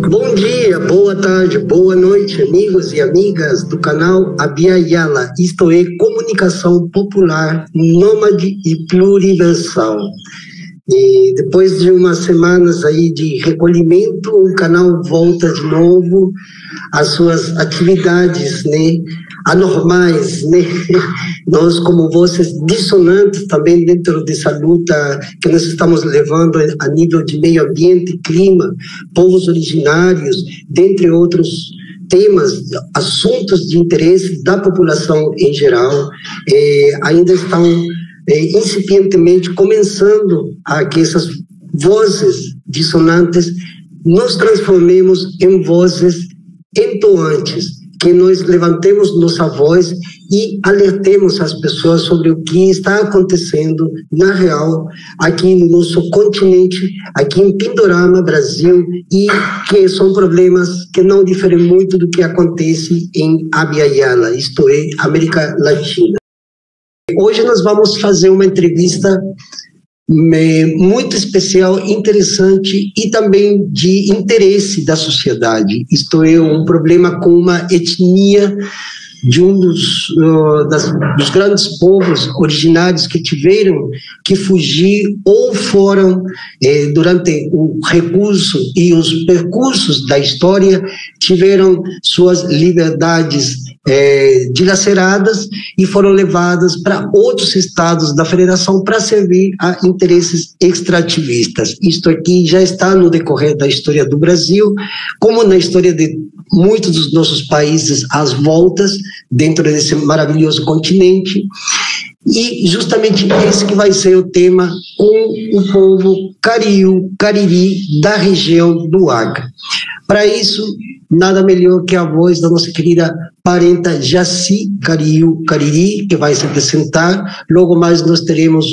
Bom dia, boa tarde, boa noite, amigos e amigas do canal Abya Yala, isto é, comunicação popular, nômade e pluriversal. E depois de umas semanas aí de recolhimento, o canal volta de novo às suas atividades, né, anormais, né? Nós, como vozes dissonantes também dentro dessa luta que nós estamos levando a nível de meio ambiente, clima, povos originários, dentre outros temas, assuntos de interesse da população em geral, ainda estão incipientemente começando a que essas vozes dissonantes nos transformemos em vozes entoantes, que nós levantemos nossa voz e alertemos as pessoas sobre o que está acontecendo na real aqui no nosso continente, aqui em Pindorama, Brasil, e que são problemas que não diferem muito do que acontece em Abya Yala, isto é, América Latina. Hoje nós vamos fazer uma entrevista muito especial, interessante e também de interesse da sociedade. Isto é, um problema com uma etnia de um dos grandes povos originários que tiveram que fugir ou foram, durante o recurso e os percursos da história, tiveram suas liberdades dilaceradas e foram levadas para outros estados da federação para servir a interesses extrativistas. Isto aqui já está no decorrer da história do Brasil, como na história de muitos dos nossos países às voltas, dentro desse maravilhoso continente, e justamente esse que vai ser o tema com o povo Cariú, Cariri, da região do Acre. Para isso, nada melhor que a voz da nossa querida parenta Jaci Cariú Cariri, que vai se apresentar. Logo mais nós teremos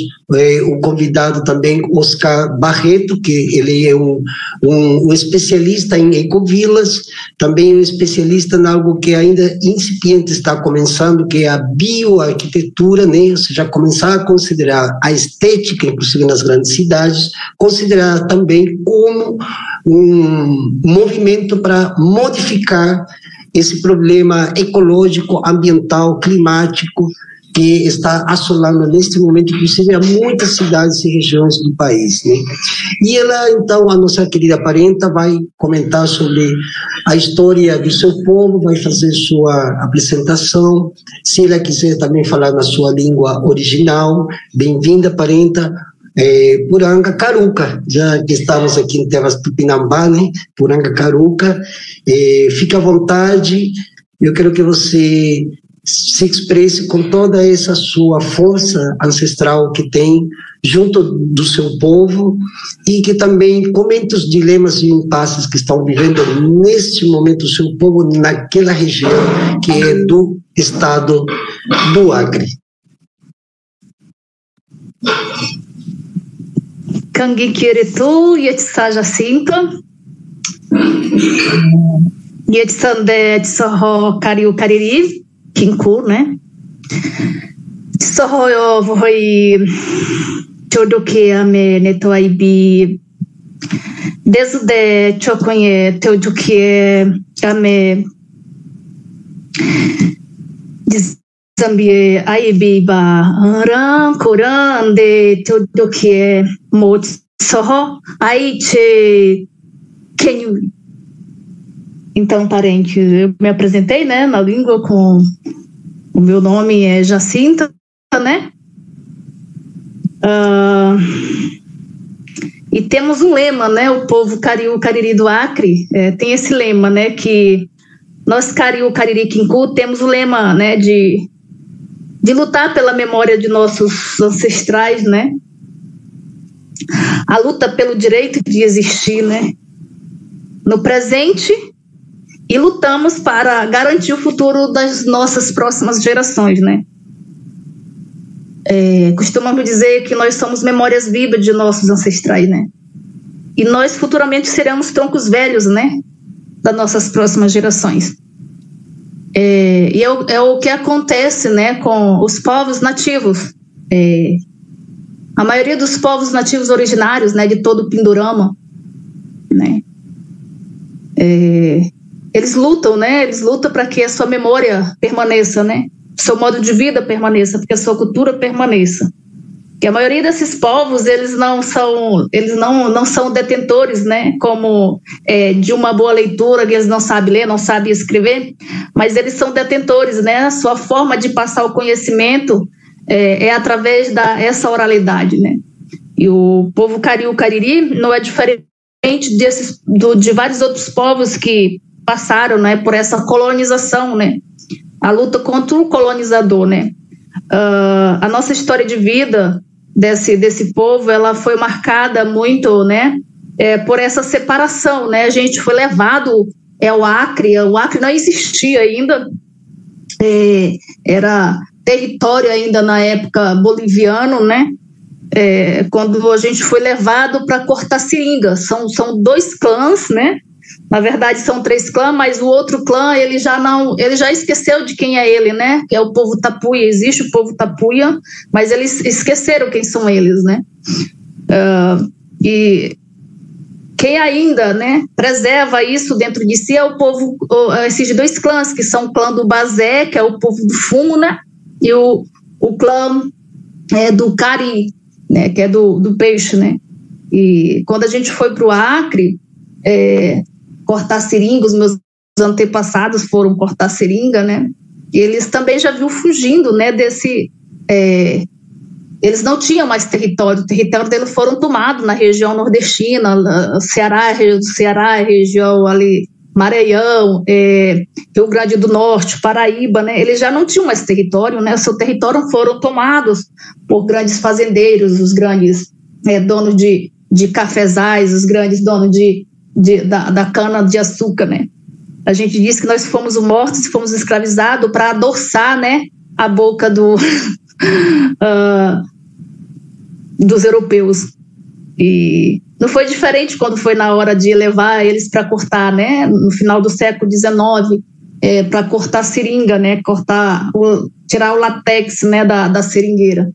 o convidado também, Oscar Barreto, que ele é um especialista em ecovilas, também um especialista em algo que ainda incipiente está começando, que é a bioarquitetura, né? Ou seja, começar a considerar a estética, inclusive nas grandes cidades, considerar também como um movimento para modificar esse problema ecológico, ambiental, climático, que está assolando neste momento, inclusive, a muitas cidades e regiões do país, né? E ela, então, a nossa querida parenta, vai comentar sobre a história do seu povo, vai fazer sua apresentação. Se ela quiser também falar na sua língua original, bem-vinda, parenta. Puranga Caruca, já que estamos aqui em terras Tupinambá, né? Puranga Caruca, fica à vontade. Eu quero que você se expresse com toda essa sua força ancestral que tem junto do seu povo e que também comente os dilemas e impasses que estão vivendo neste momento o seu povo naquela região que é do estado do Acre. Kangi Kiritu, Yetsa Jacinta, Yetsande Tsoho Cariú Cariri, Kinku, né? Tsoho eu vou Chodoke ame Netoaibi, desde Choconhe Teoduke ame Zambie aibiba ran koran de tudo que é motsoho aiche kenyu. Então, parente, eu me apresentei, né, na língua com o meu nome é Jacinta, né? E temos um lema, né? O povo Cariú Cariri do Acre tem esse lema, né? Que Nós, Kariu, Cariri, Kinku, temos o lema, né, de lutar pela memória de nossos ancestrais, né? A luta pelo direito de existir, né? No presente, e lutamos para garantir o futuro das nossas próximas gerações, né? Costumamos dizer que nós somos memórias vivas de nossos ancestrais, né? E nós futuramente seremos troncos velhos, né? Das nossas próximas gerações. E é o que acontece, né, com os povos nativos. A maioria dos povos nativos originários, né, de todo o Pindorama, né, eles lutam, né? Eles lutam para que a sua memória permaneça, né? Seu modo de vida permaneça, porque a sua cultura permaneça. Que a maioria desses povos, eles não são detentores, né, como de uma boa leitura, que eles não sabem ler, não sabem escrever, mas eles são detentores, né? A sua forma de passar o conhecimento é através essa oralidade, né? E o povo Kariu Cariri não é diferente de vários outros povos que passaram, né, por essa colonização, né? A luta contra o colonizador, né? A nossa história de vida desse povo, ela foi marcada muito, né, por essa separação, né? A gente foi levado ao Acre. O Acre não existia ainda, era território ainda na época boliviano, né? Quando a gente foi levado para cortar seringa. São 2 clãs, né? Na verdade são 3 clãs, mas o outro clã ele já esqueceu de quem é ele, né? Que é o povo Tapuia. Existe o povo Tapuia, mas eles esqueceram quem são eles, né? E quem ainda, né, preserva isso dentro de si é o povo, esses 2 clãs, que são o clã do Bazé, que é o povo do fumo, né? E o clã do Cari, né, que é do peixe, né? E quando a gente foi para o Acre cortar seringa, os meus antepassados foram cortar seringa, né? E eles também já viram fugindo, né, desse... eles não tinham mais território, o território deles foram tomados na região nordestina, Ceará, região ali, Maranhão, Rio Grande do Norte, Paraíba, né? Eles já não tinham mais território, né? Seu território foram tomados por grandes fazendeiros, os grandes donos de cafezais, os grandes donos da cana de açúcar, né? A gente diz que nós fomos mortos, fomos escravizados para adoçar, né, a boca dos europeus. E não foi diferente quando foi na hora de levar eles para cortar, né, no final do século XIX, para cortar seringa, né, tirar o látex, né, da seringueira.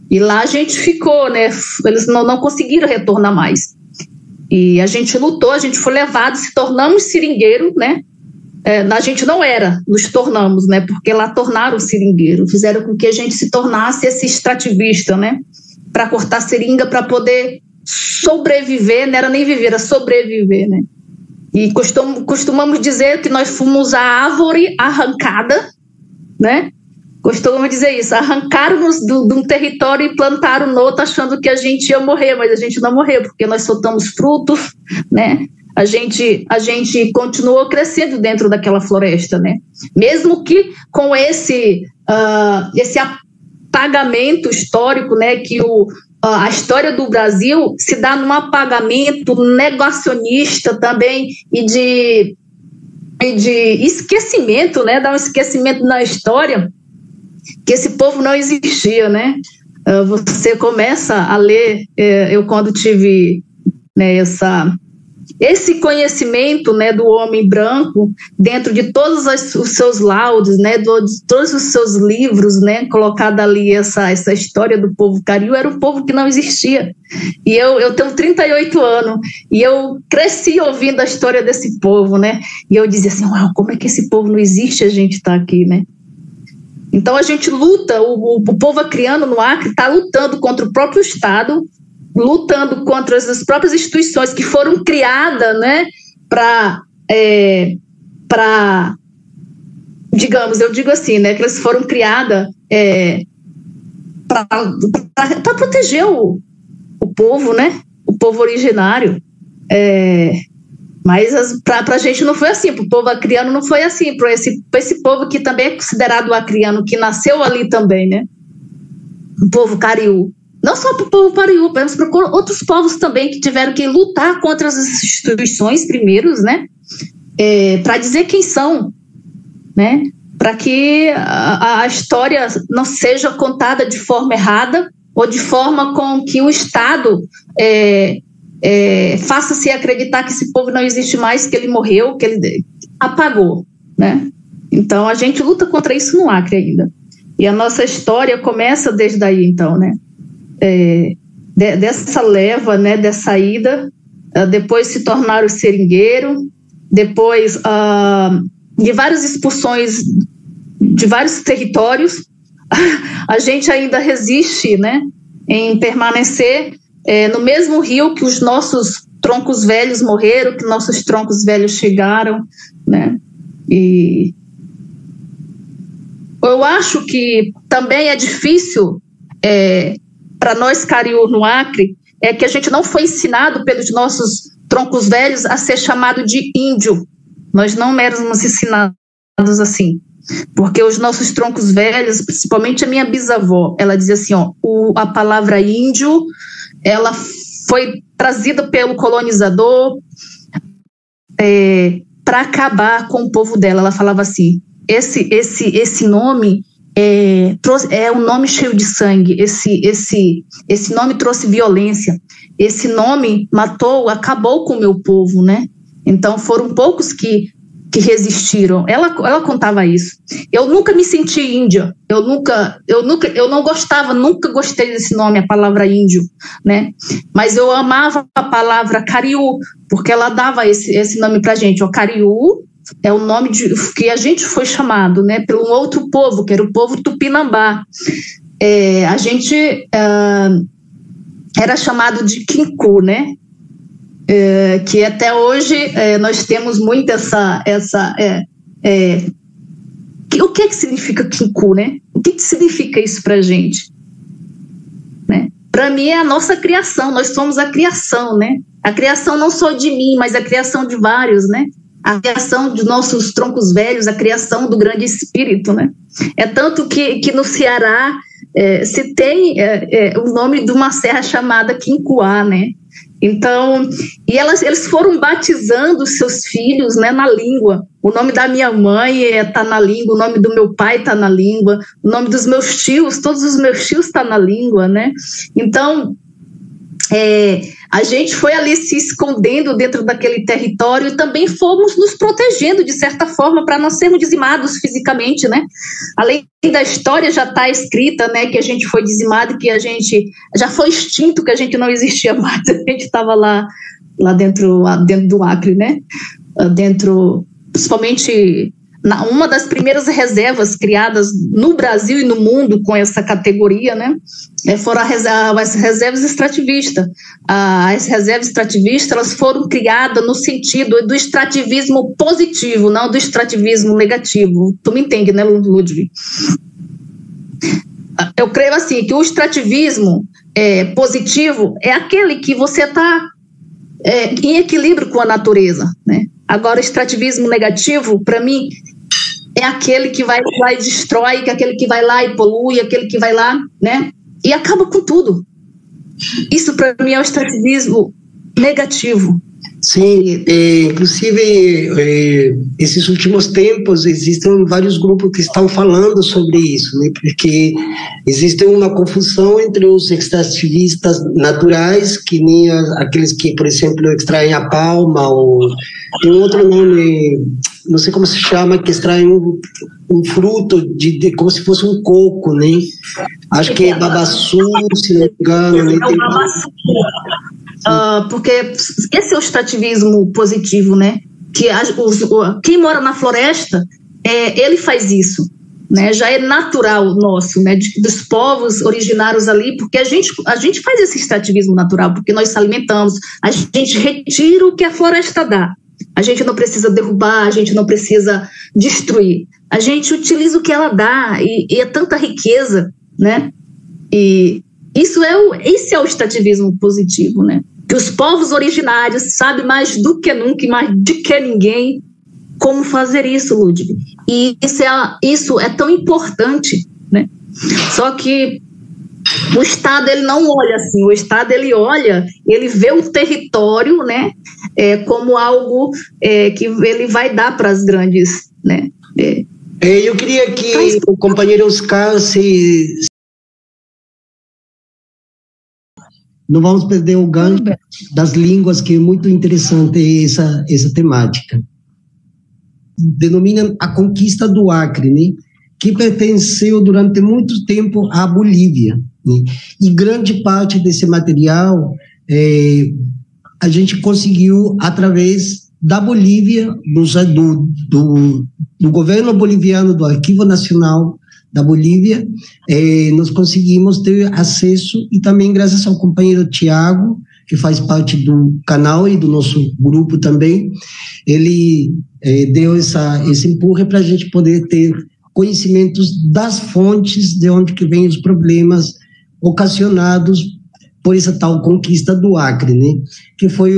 E lá a gente ficou, né, eles não conseguiram retornar mais. E a gente lutou, a gente foi levado, se tornamos seringueiro, né? A gente não era, nos tornamos, né? Porque lá tornaram o seringueiro, fizeram com que a gente se tornasse esse extrativista, né? Para cortar seringa, para poder sobreviver, não era nem viver, era sobreviver, né? E costumamos dizer que nós fomos a árvore arrancada, né? Costumamos dizer isso, arrancaram-nos de um território e plantaram no outro achando que a gente ia morrer, mas a gente não morreu, porque nós soltamos frutos, né? A gente continuou crescendo dentro daquela floresta, né? Mesmo que com esse apagamento histórico, né? Que a história do Brasil se dá num apagamento negacionista também e de esquecimento, né? Dá um esquecimento na história, que esse povo não existia, né? Você começa a ler, eu quando tive, né, esse conhecimento, né, do homem branco dentro de todos os seus laudos, né, de todos os seus livros, né, colocada ali essa história do povo Kariu, era um povo que não existia. E eu tenho 38 anos e eu cresci ouvindo a história desse povo, né? E eu dizia assim, uau, como é que esse povo não existe, a gente está aqui, né? Então a gente luta, o povo acreano no Acre está lutando contra o próprio Estado, lutando contra as próprias instituições que foram criadas, né, para, digamos, eu digo assim, né, que elas foram criadas para proteger o povo, né, o povo originário. Mas para a gente não foi assim, para o povo acriano não foi assim, para esse povo que também é considerado acriano, que nasceu ali também, né? O povo cariú. Não só para o povo cariú, mas para outros povos também que tiveram que lutar contra as instituições primeiros, né? Para dizer quem são, né? Para que a história não seja contada de forma errada ou de forma com que o Estado faça-se acreditar que esse povo não existe mais, que ele morreu, que ele apagou, né? Então, a gente luta contra isso no Acre ainda. E a nossa história começa desde aí, então, né? Dessa leva, né, dessa ida, depois se tornaram seringueiro, depois de várias expulsões de vários territórios, a gente ainda resiste, né, em permanecer no mesmo rio que os nossos troncos velhos morreram, que nossos troncos velhos chegaram, né? E eu acho que também é difícil para nós cariú no Acre, que a gente não foi ensinado pelos nossos troncos velhos a ser chamado de índio. Nós não éramos ensinados assim, porque os nossos troncos velhos, principalmente a minha bisavó, ela dizia assim, a palavra índio, ela foi trazida pelo colonizador para acabar com o povo dela. Ela falava assim, esse nome é um nome cheio de sangue, esse nome trouxe violência, esse nome acabou com o meu povo, né? Então foram poucos que resistiram. Ela contava isso. Eu nunca me senti índia. Eu não gostava, nunca gostei desse nome, a palavra índio, né? Mas eu amava a palavra cariú, porque ela dava esse nome pra gente. O cariú é o nome que a gente foi chamado, né? Pelo outro povo, que era o povo tupinambá. A gente era chamado de quinku, né? Que até hoje nós temos muito o que significa quinku, né? O que significa isso para a gente, né? Para mim é a nossa criação, nós somos a criação, né? A criação não só de mim, mas a criação de vários, né? A criação de nossos troncos velhos, a criação do grande espírito, né? É tanto que no Ceará se tem o nome de uma serra chamada Quincuá, né? Então, eles foram batizando os seus filhos, né, na língua. O nome da minha mãe está na língua, o nome do meu pai está na língua, o nome dos meus tios, todos os meus tios estão na língua, né? Então, a gente foi ali se escondendo dentro daquele território e também fomos nos protegendo, de certa forma, para não sermos dizimados fisicamente, né? Além da história já está escrita, né, que a gente foi dizimado, que a gente já foi extinto, que a gente não existia mais, a gente estava lá dentro do Acre, né? Principalmente uma das primeiras reservas criadas no Brasil e no mundo com essa categoria, né? Foram as reservas extrativistas. As reservas extrativistas, elas foram criadas no sentido do extrativismo positivo, não do extrativismo negativo. Tu me entende, né, Ludwig? Eu creio assim, que o extrativismo positivo é aquele que você está em equilíbrio com a natureza, né? Agora, o extrativismo negativo, para mim, é aquele que vai lá e destrói, que é aquele que vai lá e polui, aquele que vai lá, né, e acaba com tudo. Isso, para mim, é o extrativismo negativo. Sim, inclusive, esses últimos tempos existem vários grupos que estão falando sobre isso, né? Porque existe uma confusão entre os extrativistas naturais, que nem aqueles que, por exemplo, extraem a palma, ou tem outro nome, não sei como se chama, que extraem um fruto como se fosse um coco, né? Acho que é babaçu, se não me engano. Né? É o babaçu. Porque esse é o extrativismo positivo, né? Que quem mora na floresta, ele faz isso, né? Já é natural nosso, né? Dos povos originários ali, porque a gente faz esse extrativismo natural, porque nós se alimentamos, a gente retira o que a floresta dá. A gente não precisa derrubar, a gente não precisa destruir. A gente utiliza o que ela dá, e é tanta riqueza, né? E esse é o extrativismo positivo, né? que os povos originários sabem mais do que nunca e mais do que ninguém como fazer isso, Ludwig. E isso é tão importante, né? Só que o Estado, ele não olha assim, o Estado, ele vê o território, né, como algo que ele vai dar para as grandes, né. Eu queria que o companheiro Oscar não vamos perder o gancho das línguas, que é muito interessante essa temática. Denomina a conquista do Acre, né, que pertenceu durante muito tempo à Bolívia, né? E grande parte desse material a gente conseguiu através da Bolívia, do governo boliviano, do Arquivo Nacional da Bolívia. Nós conseguimos ter acesso, e também graças ao companheiro Tiago, que faz parte do canal e do nosso grupo também, ele deu esse empurre para a gente poder ter conhecimentos das fontes de onde que vêm os problemas ocasionados por essa tal conquista do Acre, né? Que foi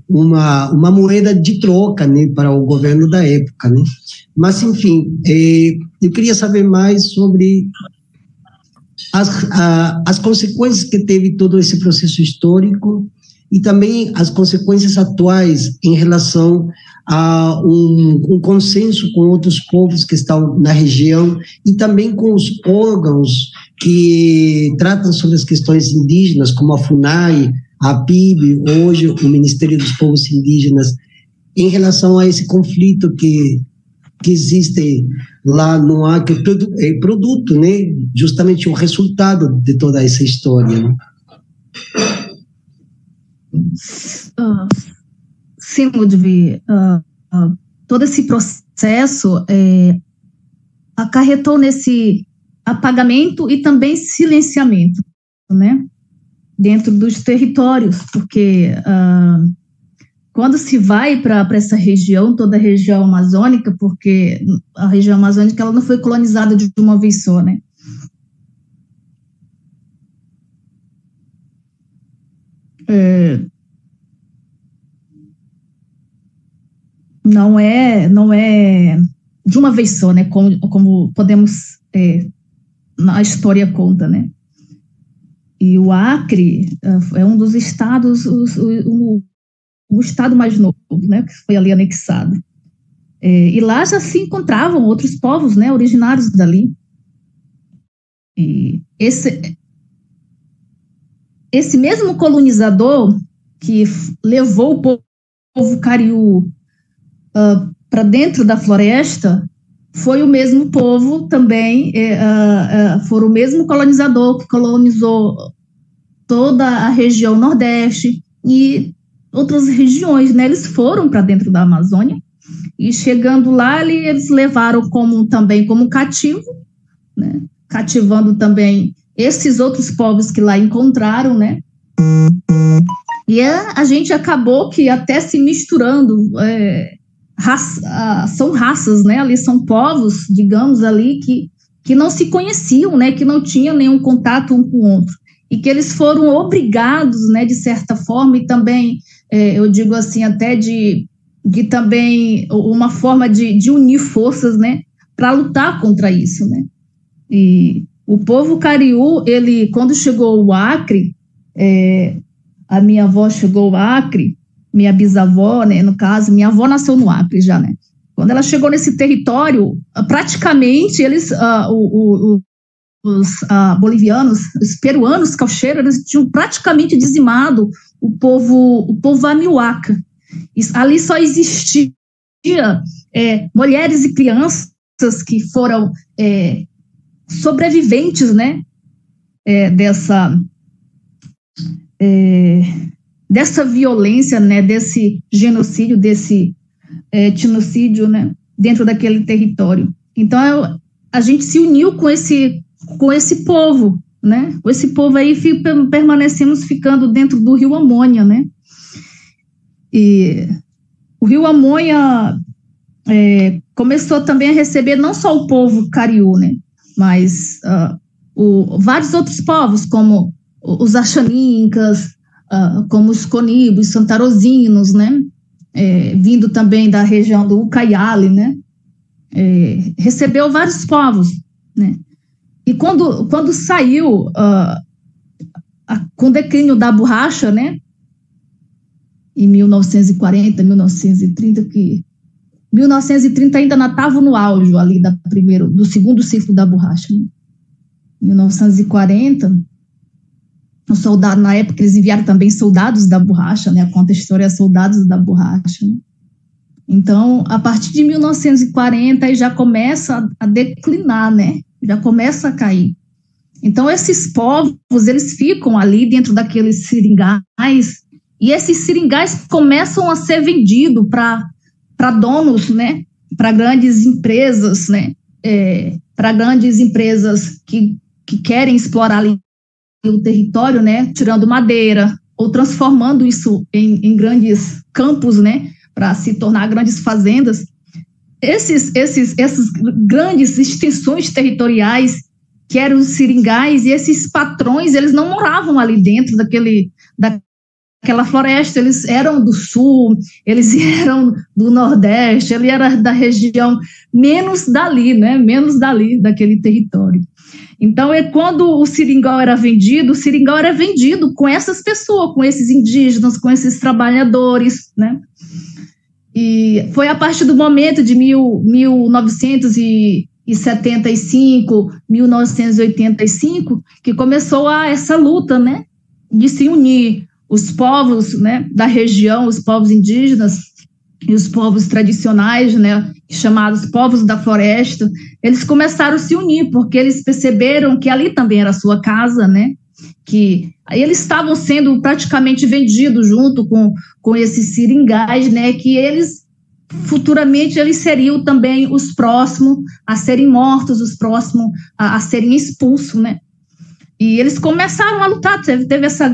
uma moeda de troca, né, para o governo da época, né? Mas, enfim, eu queria saber mais sobre as consequências que teve todo esse processo histórico e também as consequências atuais em relação a um consenso com outros povos que estão na região e também com os órgãos que tratam sobre as questões indígenas, como a FUNAI, a PIB, hoje o Ministério dos Povos Indígenas, em relação a esse conflito que existe lá no Acre, produto, né, justamente o resultado de toda essa história, né? Sim, Ludwig, todo esse processo acarretou nesse apagamento e também silenciamento, né, dentro dos territórios, porque quando se vai para essa região, toda a região amazônica, porque a região amazônica ela não foi colonizada de uma vez só, né? Não é de uma vez só, né? Como podemos, a história conta, né? E o Acre é um dos estados, o estado mais novo, né? Que foi ali anexado. E lá já se encontravam outros povos, né? Originários dali. E esse mesmo colonizador que levou o povo cariú para dentro da floresta foi o mesmo povo também, foi o mesmo colonizador que colonizou toda a região Nordeste e outras regiões, né? Eles foram para dentro da Amazônia e chegando lá eles levaram também como cativo, né? Cativando também esses outros povos que lá encontraram, né? E a gente acabou que até se misturando, são raças, né? Ali são povos, digamos, ali que não se conheciam, né? Que não tinham nenhum contato um com o outro. E que eles foram obrigados, né? De certa forma, e também, eu digo assim, até de também uma forma de unir forças, né? Para lutar contra isso, né? E o povo cariú, ele, quando chegou ao Acre, a minha avó chegou ao Acre, minha bisavó, né, no caso, minha avó nasceu no Acre já, né? Quando ela chegou nesse território, praticamente eles, os bolivianos, os peruanos caucheiros, eles tinham praticamente dizimado o povo amihuaca. Ali só existia mulheres e crianças que foram sobreviventes, né, dessa violência, né, desse genocídio, desse etnocídio, né, dentro daquele território. Então, a gente se uniu com esse povo, né, com esse povo aí permanecemos ficando dentro do Rio Amônia, né, e o Rio Amônia começou também a receber não só o povo cariú, né, mas vários outros povos, como os Axanincas, como os Conibos, Santarosinos, né? Vindo também da região do Ucayali, né? Recebeu vários povos, né? E quando saiu com o declínio da borracha, né? Em 1940, 1930, 1930 ainda não estava no auge ali do segundo ciclo da borracha, né? 1940, na época eles enviaram também soldados da borracha, né? Conta a história, soldados da borracha, né? Então, a partir de 1940 aí já começa a declinar, né? Já começa a cair. Então, esses povos, eles ficam ali dentro daqueles seringais, e esses seringais começam a ser vendidos para donos, né? Para grandes empresas, né? Para grandes empresas que querem explorar ali o território, né? Tirando madeira ou transformando isso em grandes campos, né? Para se tornar grandes fazendas. Essas grandes extensões territoriais, que eram os seringais, e esses patrões, eles não moravam ali dentro daquela floresta, eles eram do sul, eles eram do nordeste, ele era da região menos dali, né? Menos dali, daquele território. Então, quando o seringal era vendido com essas pessoas, com esses indígenas, com esses trabalhadores, né? E foi a partir do momento de 1975, 1985, que começou essa luta, né? De se unir os povos, né, da região, os povos indígenas e os povos tradicionais, né, chamados povos da floresta. Eles começaram a se unir, porque eles perceberam que ali também era a sua casa, né, que eles estavam sendo praticamente vendidos junto com esses seringais, né, que eles futuramente eles seriam também os próximos a serem mortos, os próximos a serem expulsos, né. E eles começaram a lutar, teve essa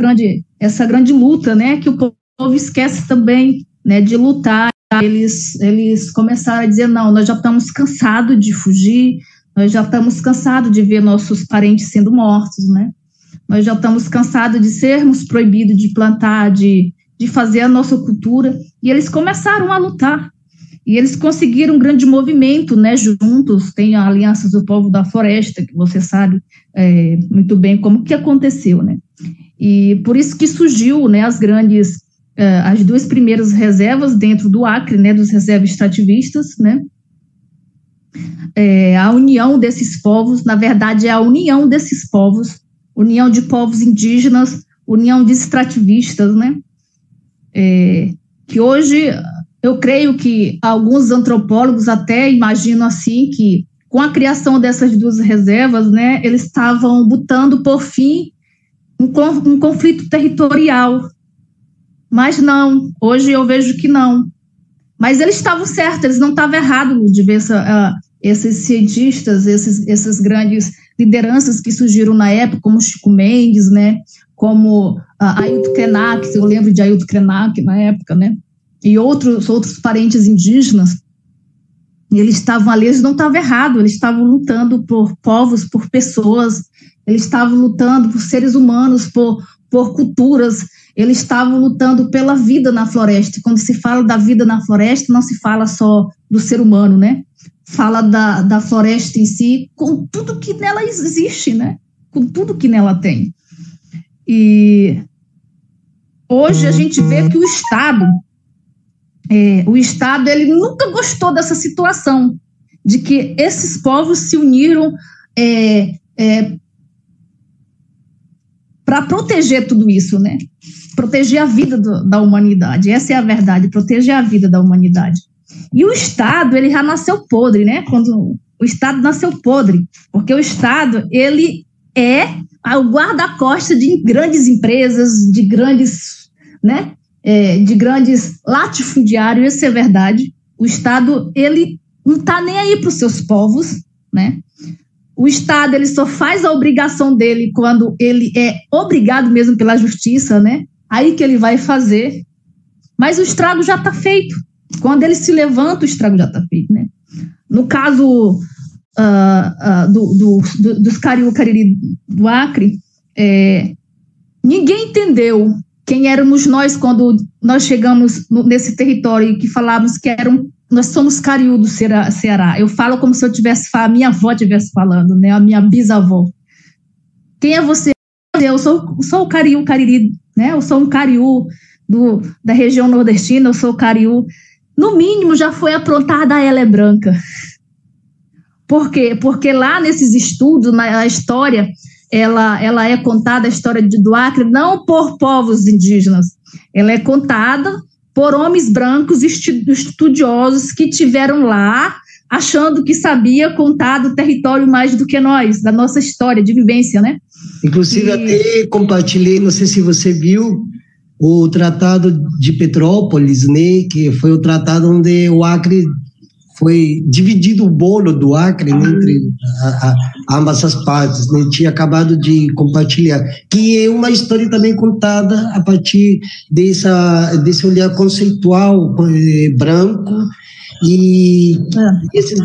grande luta, né, que o povo esquece também, né, de lutar. Eles começaram a dizer, não, nós já estamos cansados de fugir, nós já estamos cansados de ver nossos parentes sendo mortos, né, nós já estamos cansados de sermos proibidos de plantar, de fazer a nossa cultura, e eles começaram a lutar. E eles conseguiram um grande movimento, né, juntos. Tem a Aliança do Povo da Floresta, que você sabe muito bem como que aconteceu, né? E por isso que surgiu, né, as duas primeiras reservas dentro do Acre, né, dos reservas extrativistas, né? A união desses povos, na verdade, é a união desses povos, união de povos indígenas, união de extrativistas, né? Que hoje eu creio que alguns antropólogos até imaginam assim que com a criação dessas duas reservas, né, eles estavam botando por fim um conflito territorial. Mas não, hoje eu vejo que não. Mas eles estavam certos, eles não estavam errados de ver esses cientistas, essas grandes lideranças que surgiram na época, como Chico Mendes, né, como Ailton Krenak, eu lembro de Ailton Krenak na época, né, e outros parentes indígenas, e eles estavam ali, eles não estavam errados, eles estavam lutando por povos, por pessoas, eles estavam lutando por seres humanos, por culturas, eles estavam lutando pela vida na floresta. Quando se fala da vida na floresta, não se fala só do ser humano, né? Fala da floresta em si, com tudo que nela existe, né? Com tudo que nela tem. E hoje a gente vê que o Estado ele nunca gostou dessa situação, de que esses povos se uniram para proteger tudo isso, né? Proteger a vida da humanidade, essa é a verdade, proteger a vida da humanidade. E o Estado, ele já nasceu podre, né? Quando o Estado nasceu podre, porque o Estado, ele é o guarda-costas de grandes empresas, de grandes, né? De grandes latifundiários, isso é verdade. O Estado, ele não está nem aí para os seus povos, né? O Estado, ele só faz a obrigação dele quando ele é obrigado mesmo pela justiça, né? Aí que ele vai fazer. Mas o estrago já está feito. Quando ele se levanta, o estrago já está feito, né? No caso dos Cariú Cariri do Acre, Ninguém entendeu quem éramos nós quando nós chegamos nesse território e que falávamos que nós somos Cariú do Ceará. Eu falo como se a minha avó estivesse falando, né? A minha bisavó. Quem é você? Eu sou o Cariú Cariri, né? Eu sou um Cariú da região nordestina, eu sou o Cariú. No mínimo, já foi aprontada a Ela é Branca. Por quê? Porque lá nesses estudos, na história, ela é contada, a história do Acre, não por povos indígenas, ela é contada por homens brancos estudiosos que tiveram lá, achando que sabia contar do território mais do que nós, da nossa história de vivência, né? Inclusive, até compartilhei, não sei se você viu, o Tratado de Petrópolis, né, que foi o tratado onde o Acre foi dividido, o bolo do Acre, né, entre ambas as partes, né, tinha acabado de compartilhar, que é uma história também contada a partir desse olhar conceitual branco, e esse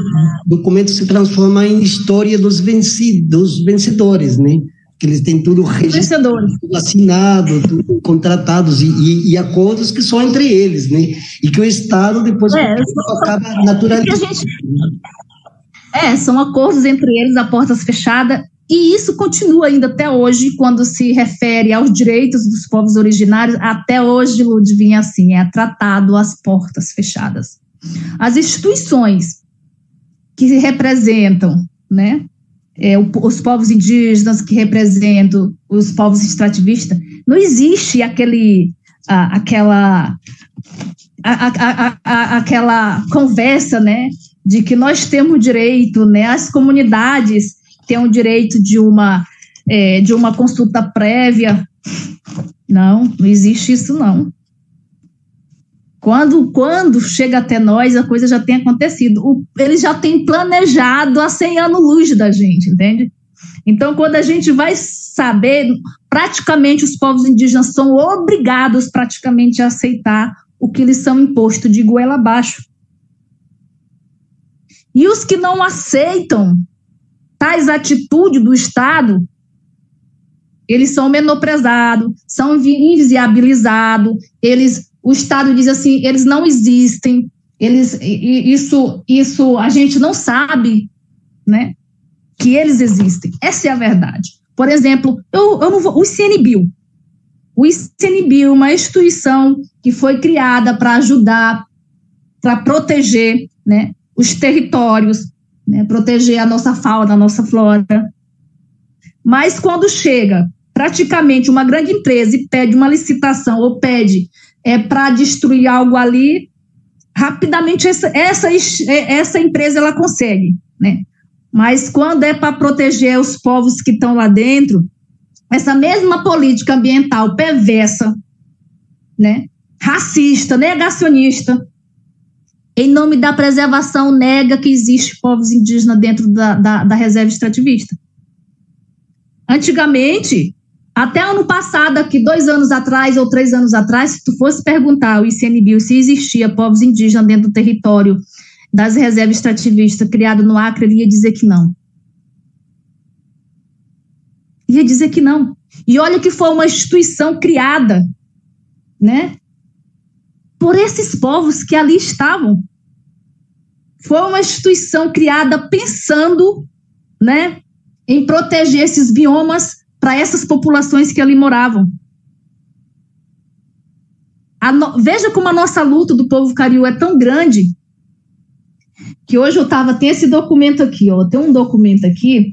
documento se transforma em história dos vencedores, né, que eles têm tudo registrado, tudo assinado, tudo contratados e acordos que são entre eles, né? E que o Estado depois acaba naturalizando. São acordos entre eles a portas fechadas, e isso continua ainda até hoje, quando se refere aos direitos dos povos originários, até hoje, Ludwig, assim, é tratado às portas fechadas. As instituições que representam, né, os povos indígenas, que representam os povos extrativistas, não existe aquela conversa, né, de que nós temos direito, né, as comunidades têm o direito de uma consulta prévia. Não existe isso, não. Quando chega até nós, a coisa já tem acontecido. Eles já têm planejado há 100 anos-luz da gente, entende? Então, quando a gente vai saber, praticamente os povos indígenas são obrigados praticamente a aceitar o que lhes são imposto de goela abaixo. E os que não aceitam tais atitudes do Estado, eles são menosprezados, são invisibilizados, o Estado diz assim, eles não existem, isso a gente não sabe, né, que eles existem. Essa é a verdade. Por exemplo, o ICNBio. O ICNBio é uma instituição que foi criada para ajudar, para proteger, né, os territórios, né, proteger a nossa fauna, a nossa flora. Mas quando chega praticamente uma grande empresa e pede uma licitação ou pede para destruir algo ali, rapidamente essa empresa ela consegue, né? Mas quando é para proteger os povos que estão lá dentro, essa mesma política ambiental perversa, né, racista, negacionista, em nome da preservação, nega que existe povos indígenas dentro da reserva extrativista. Antigamente, até ano passado, aqui 2 anos atrás ou 3 anos atrás, se tu fosse perguntar ao ICNBio se existia povos indígenas dentro do território das reservas extrativistas criadas no Acre, ele ia dizer que não. Ia dizer que não. E olha que foi uma instituição criada, né, por esses povos que ali estavam. Foi uma instituição criada pensando, né, em proteger esses biomas para essas populações que ali moravam. Veja como a nossa luta do povo Cariú é tão grande, que hoje tem esse documento aqui, ó, tem um documento aqui,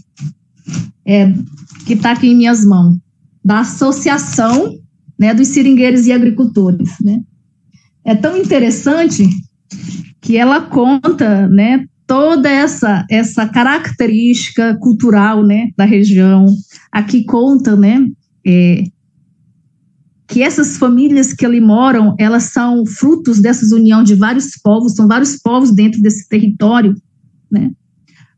que está aqui em minhas mãos, da Associação, né, dos Seringueiros e Agricultores, né? É tão interessante que ela conta, né, toda essa característica cultural, né, da região. Aqui conta, né, que essas famílias que ali moram, elas são frutos dessas união de vários povos, são vários povos dentro desse território, né?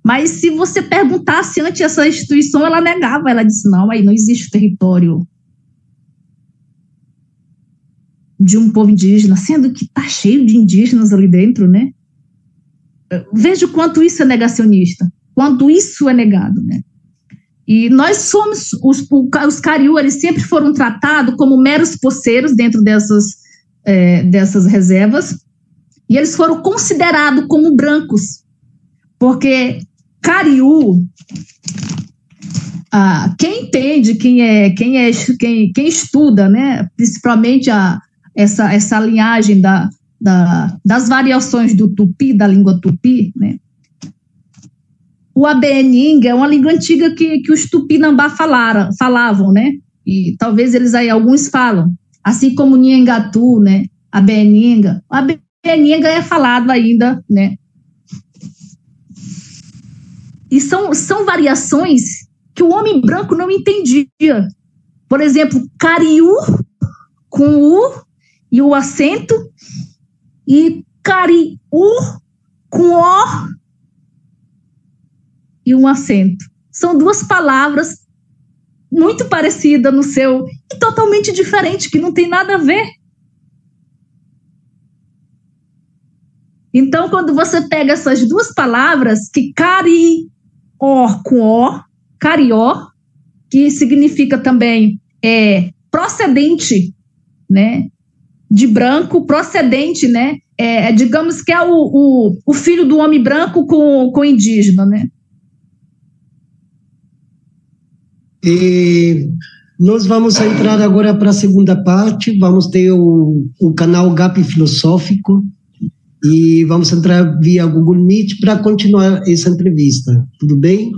Mas se você perguntasse antes essa instituição, ela negava, ela disse, não, aí não existe território de um povo indígena, sendo que está cheio de indígenas ali dentro, né? Veja o quanto isso é negacionista, quanto isso é negado, né? E nós somos, os cariú, eles sempre foram tratados como meros poceiros dentro dessas reservas, e eles foram considerados como brancos, porque cariú, quem entende, quem estuda, né, principalmente essa linhagem das variações do tupi, da língua tupi, né, o abeninga é uma língua antiga que os tupinambá falavam, né, e talvez eles aí, alguns falam, assim como o Nhengatu, né, abeninga. O abeninga é falado ainda, né, e são variações que o homem branco não entendia. Por exemplo, cariú, com U e o acento, e cariú, com O e um acento. São duas palavras muito parecidas no seu, e totalmente diferentes, que não tem nada a ver. Então, quando você pega essas duas palavras, que carió com O, carió, que significa também procedente, né, de branco, procedente, né, digamos que é o filho do homem branco com indígena, né. E nós vamos entrar agora para a segunda parte, vamos ter o canal GAP Filosófico, e vamos entrar via Google Meet para continuar essa entrevista, tudo bem?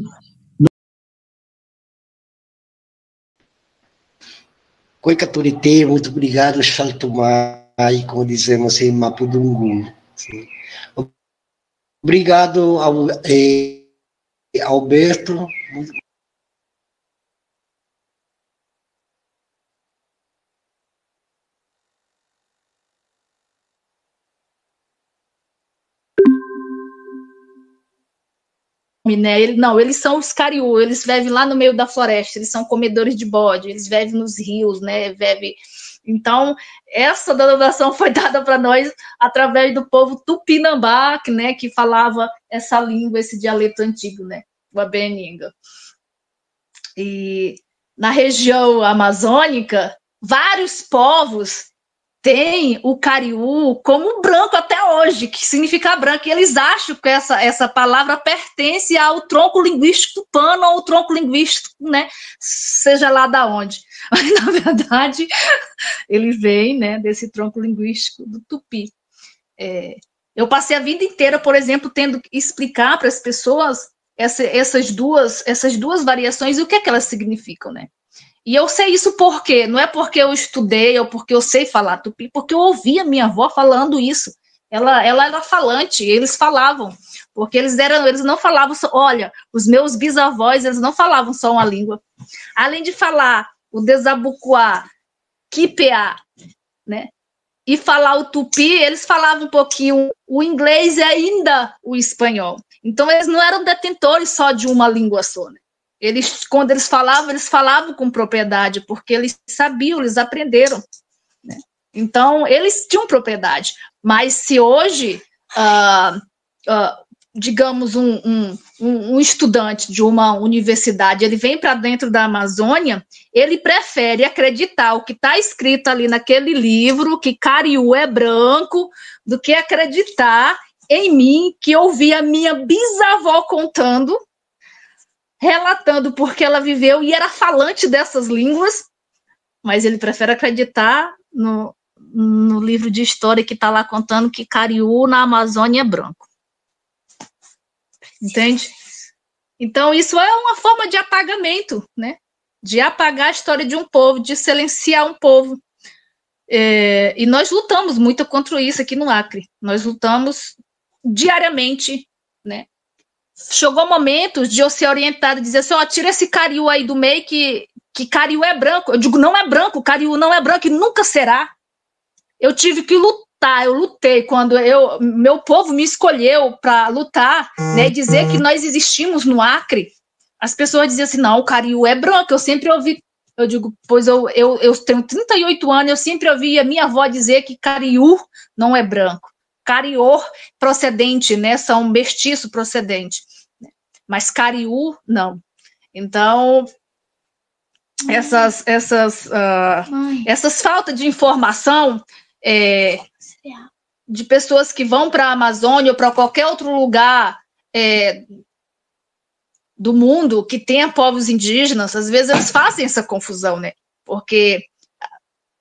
Coicaturité, muito obrigado, Xaltumai, como dizemos em Mapudungun. Obrigado, Alberto. Né? Eles são os cariú, eles vivem lá no meio da floresta, eles são comedores de bode, eles vivem nos rios, né? Então, essa denominação foi dada para nós através do povo tupinambá, né? Que falava essa língua, esse dialeto antigo, né? O abeninga. E na região amazônica, vários povos tem o cariú como branco até hoje, que significa branco, e eles acham que essa palavra pertence ao tronco linguístico tupano ou ao tronco linguístico, né, seja lá da onde. Mas, na verdade, ele vem, né, desse tronco linguístico do tupi. Eu passei a vida inteira, por exemplo, tendo que explicar para as pessoas essas duas variações e o que é que elas significam, né? E eu sei isso por quê? Não é porque eu estudei ou porque eu sei falar tupi, porque eu ouvi a minha avó falando isso. Ela era falante, eles falavam, porque eles não falavam só, olha, os meus bisavós, eles não falavam só uma língua. Além de falar o desabucuá, quipeá, né, e falar o tupi, eles falavam um pouquinho o inglês e ainda o espanhol. Então, eles não eram detentores só de uma língua só, né? Quando eles falavam com propriedade, porque eles sabiam, eles aprenderam, né? Então, eles tinham propriedade. Mas se hoje, digamos, um estudante de uma universidade, ele vem para dentro da Amazônia, ele prefere acreditar o que está escrito ali naquele livro, que cariú é branco, do que acreditar em mim, que eu ouvi a minha bisavó contando, relatando porque ela viveu e era falante dessas línguas, mas ele prefere acreditar no livro de história que está lá contando que cariú na Amazônia é branco. Entende? Então, isso é uma forma de apagamento, né? De apagar a história de um povo, de silenciar um povo. E nós lutamos muito contra isso aqui no Acre. Nós lutamos diariamente, né? Chegou momentos de eu ser orientada e dizer assim, tira esse cariú aí do meio que cariú é branco. Eu digo, não é branco, cariú não é branco e nunca será. Eu tive que lutar, eu lutei quando meu povo me escolheu para lutar, né, dizer que nós existimos no Acre. As pessoas diziam assim, não, o cariú é branco, eu sempre ouvi, eu digo, pois eu tenho 38 anos, eu sempre ouvi a minha avó dizer que cariú não é branco. Cariô procedente, né, são mestiço procedente. Mas cariú, não. Então, essas faltas de informação de pessoas que vão para a Amazônia ou para qualquer outro lugar do mundo que tenha povos indígenas, às vezes eles fazem essa confusão, né? Porque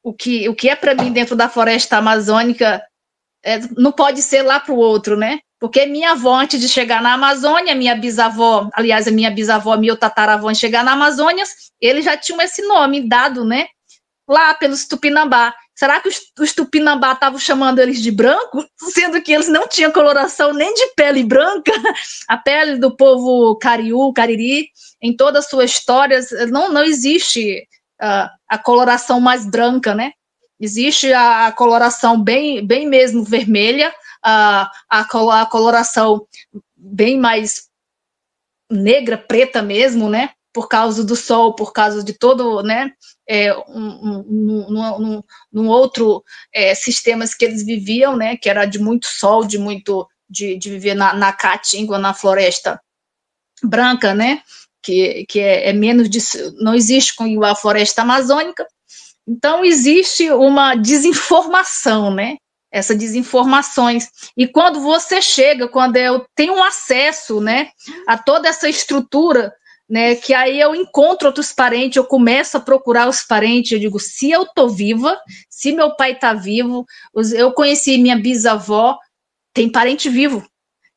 o que é para mim dentro da floresta amazônica não pode ser lá para o outro, né? Porque minha avó, antes de chegar na Amazônia, minha bisavó, aliás, a minha bisavó, meu tataravô, antes de chegar na Amazônia, eles já tinham esse nome dado, né? Lá pelos Tupinambá. Será que os Tupinambá estavam chamando eles de branco, sendo que eles não tinham coloração nem de pele branca? A pele do povo Cariú, Cariri, em toda a sua história, não existe a coloração mais branca, né? Existe a coloração bem mesmo vermelha, a coloração bem mais negra, preta mesmo, né? Por causa do sol, por causa de todo, né? Num outro sistemas que eles viviam, né? Que era de muito sol, de viver na caatinga, na floresta branca, né? Que é menos de, não existe com a floresta amazônica. Então existe uma desinformação, né? Essas desinformações. E quando você chega, quando eu tenho acesso, né, a toda essa estrutura, né, que aí eu encontro outros parentes, eu começo a procurar os parentes, eu digo, se eu estou viva, se meu pai está vivo, eu conheci minha bisavó, tem parente vivo.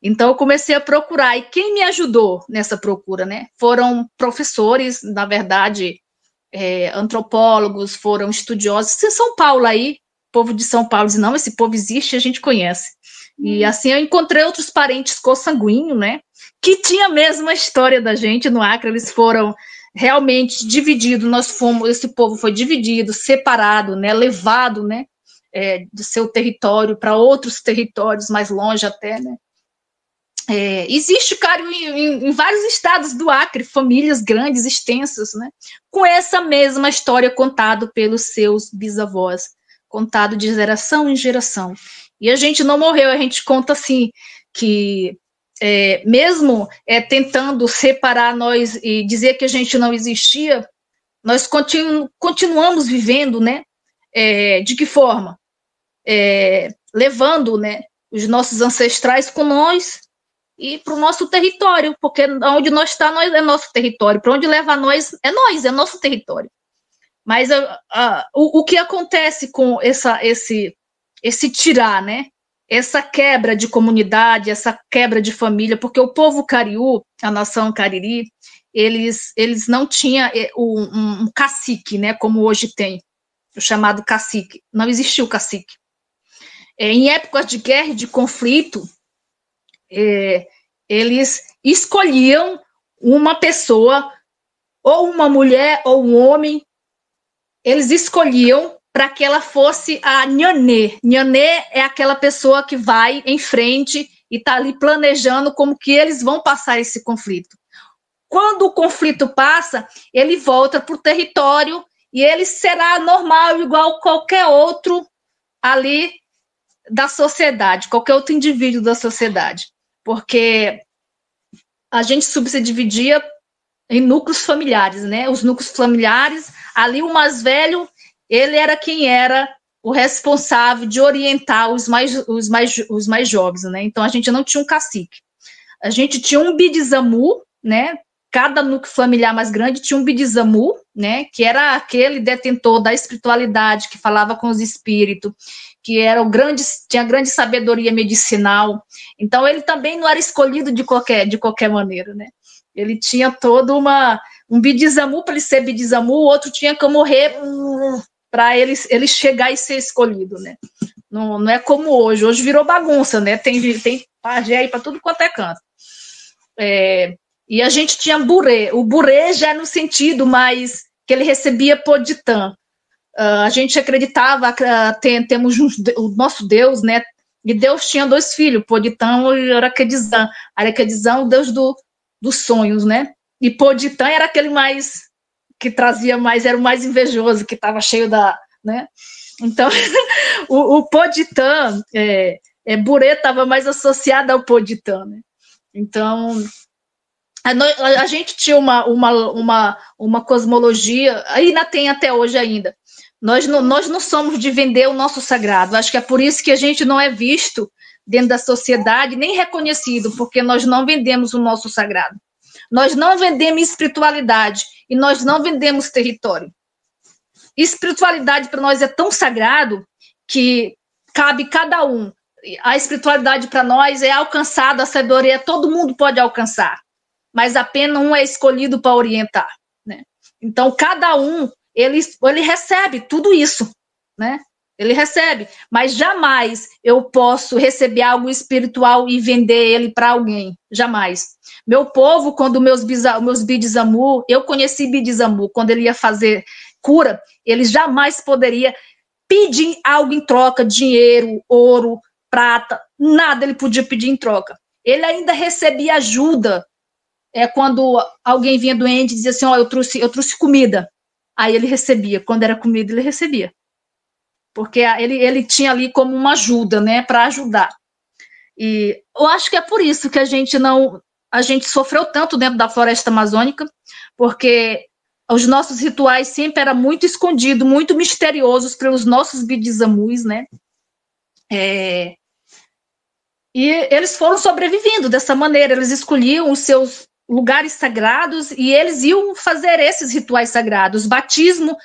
Então eu comecei a procurar. E quem me ajudou nessa procura, né? Foram professores, na verdade, antropólogos, foram estudiosos. Se São Paulo aí, povo de São Paulo diz, não, esse povo existe, a gente conhece. E assim eu encontrei outros parentes consanguíneos, né? Que tinha a mesma história da gente no Acre, eles foram realmente divididos, esse povo foi dividido, separado, né? Levado, né? Do seu território para outros territórios mais longe até, né? Existe, cara, em vários estados do Acre, famílias grandes, extensas, né? Com essa mesma história contada pelos seus bisavós, contado de geração em geração. E a gente não morreu, a gente conta assim, que mesmo tentando separar nós e dizer que a gente não existia, nós continuamos vivendo, né? De que forma? Levando, né, os nossos ancestrais com nós e para o nosso território, porque onde nós estamos é nosso território, para onde leva nós, é nosso território. Mas o que acontece com esse tirar, né? Essa quebra de comunidade, essa quebra de família, porque o povo Cariú, a nação Cariri, eles não tinham um cacique, né? Como hoje tem, o chamado cacique. Não existia o cacique. Em épocas de guerra e de conflito, eles escolhiam uma pessoa, ou uma mulher, ou um homem, eles escolhiam para que ela fosse a nhanê. Nhanê é aquela pessoa que vai em frente e está ali planejando como que eles vão passar esse conflito. Quando o conflito passa, ele volta para o território e ele será normal, igual qualquer outro ali da sociedade, qualquer outro indivíduo da sociedade. Porque a gente se dividia em núcleos familiares, né? Os núcleos familiares, ali o mais velho, ele era quem era o responsável de orientar os mais jovens, né? Então a gente não tinha um cacique. A gente tinha um bidizamu, né? Cada núcleo familiar mais grande tinha um bidizamu, né? Que era aquele detentor da espiritualidade, que falava com os espíritos, que tinha grande sabedoria medicinal. Então ele também não era escolhido de qualquer maneira, né? Ele tinha todo um bidizamu, para ele ser bidizamu, o outro tinha que morrer para ele chegar e ser escolhido, né? Não é como hoje. Hoje virou bagunça, né? Tem pajé aí para tudo quanto é canto. E a gente tinha burê. O burê já é no sentido mais que ele recebia poditã. A gente acreditava, temos o nosso Deus, né? E Deus tinha 2 filhos, Poditã e Araquedizã. Araquedizã, o Deus dos sonhos, né? E Poditã era aquele mais que trazia mais, era o mais invejoso, que estava cheio né? Então, o Poditã, Burê estava mais associado ao Poditã, né? Então, A gente tinha uma cosmologia, ainda tem até hoje ainda. Nós não somos de vender o nosso sagrado. Acho que é por isso que a gente não é visto dentro da sociedade, nem reconhecido, porque nós não vendemos o nosso sagrado. Nós não vendemos espiritualidade e nós não vendemos território. Espiritualidade para nós é tão sagrado que cabe cada um. A espiritualidade para nós é alcançada, a sabedoria todo mundo pode alcançar, mas apenas um é escolhido para orientar, né? Então, cada um, ele recebe tudo isso, né? Ele recebe, mas jamais eu posso receber algo espiritual e vender ele para alguém, jamais. Meu povo, quando meus Bidizamu, eu conheci Bidizamu, quando ele ia fazer cura, ele jamais poderia pedir algo em troca, dinheiro, ouro, prata, nada ele podia pedir em troca. Ele ainda recebia ajuda, quando alguém vinha doente e dizia assim, eu trouxe comida. Aí ele recebia, quando era comida ele recebia. Porque ele tinha ali como uma ajuda, né, para ajudar. E eu acho que é por isso que a gente sofreu tanto dentro da floresta amazônica, porque os nossos rituais sempre eram muito escondidos, muito misteriosos pelos nossos Bidizamus, né? E eles foram sobrevivendo dessa maneira, eles escolhiam os seus lugares sagrados e eles iam fazer esses rituais sagrados. Batismo,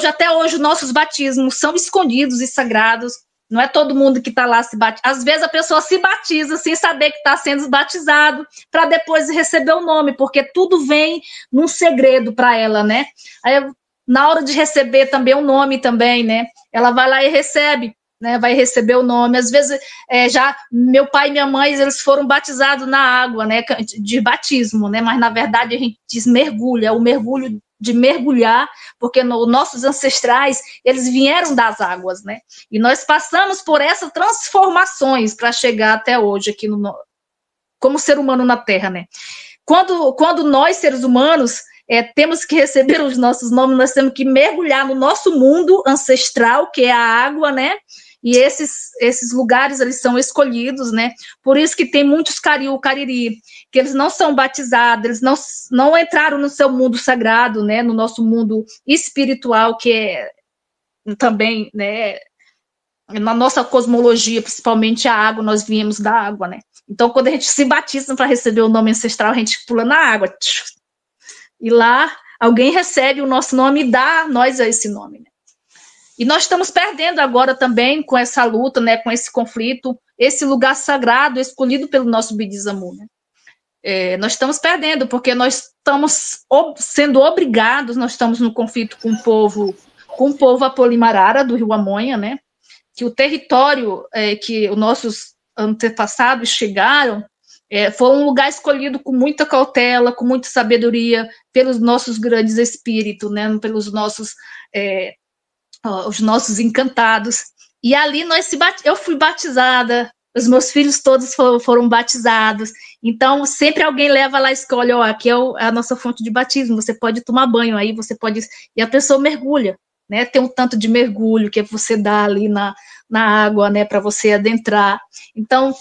até hoje, nossos batismos são escondidos e sagrados. Não é todo mundo que está lá se batizando. Às vezes a pessoa se batiza sem saber que está sendo batizado, para depois receber o nome, porque tudo vem num segredo para ela, né? Aí, na hora de receber também o nome também, né? Ela vai lá e recebe, né? Vai receber o nome. Às vezes, já meu pai e minha mãe, eles foram batizados na água, né? De batismo, né? Mas, na verdade, a gente diz mergulho, o mergulho de mergulhar, porque nossos ancestrais, eles vieram das águas, né? E nós passamos por essas transformações para chegar até hoje aqui como ser humano na Terra, né? Quando nós, seres humanos, temos que receber os nossos nomes, nós temos que mergulhar no nosso mundo ancestral, que é a água, né? E esses lugares, eles são escolhidos, né? Por isso que tem muitos Cariú, Cariri, que eles não são batizados, eles não entraram no seu mundo sagrado, né? No nosso mundo espiritual, que é também, né? Na nossa cosmologia, principalmente a água, nós viemos da água, né? Então, quando a gente se batiza para receber o nome ancestral, a gente pula na água. E lá, alguém recebe o nosso nome e dá a nós esse nome, né? E nós estamos perdendo agora também com essa luta, né, com esse conflito, esse lugar sagrado escolhido pelo nosso Bidizamu, né? Nós estamos perdendo, porque nós estamos sendo obrigados, nós estamos no conflito com o povo Apolimarara, do Rio Amonha, né? Que o território que os nossos antepassados chegaram foi um lugar escolhido com muita cautela, com muita sabedoria, pelos nossos grandes espíritos, né? Pelos nossos... os nossos encantados, e ali eu fui batizada, os meus filhos todos foram batizados, então sempre alguém leva lá e escolhe, aqui é a nossa fonte de batismo, você pode tomar banho aí, você pode, e a pessoa mergulha, né, tem um tanto de mergulho que você dá ali na água, né, para você adentrar. Então,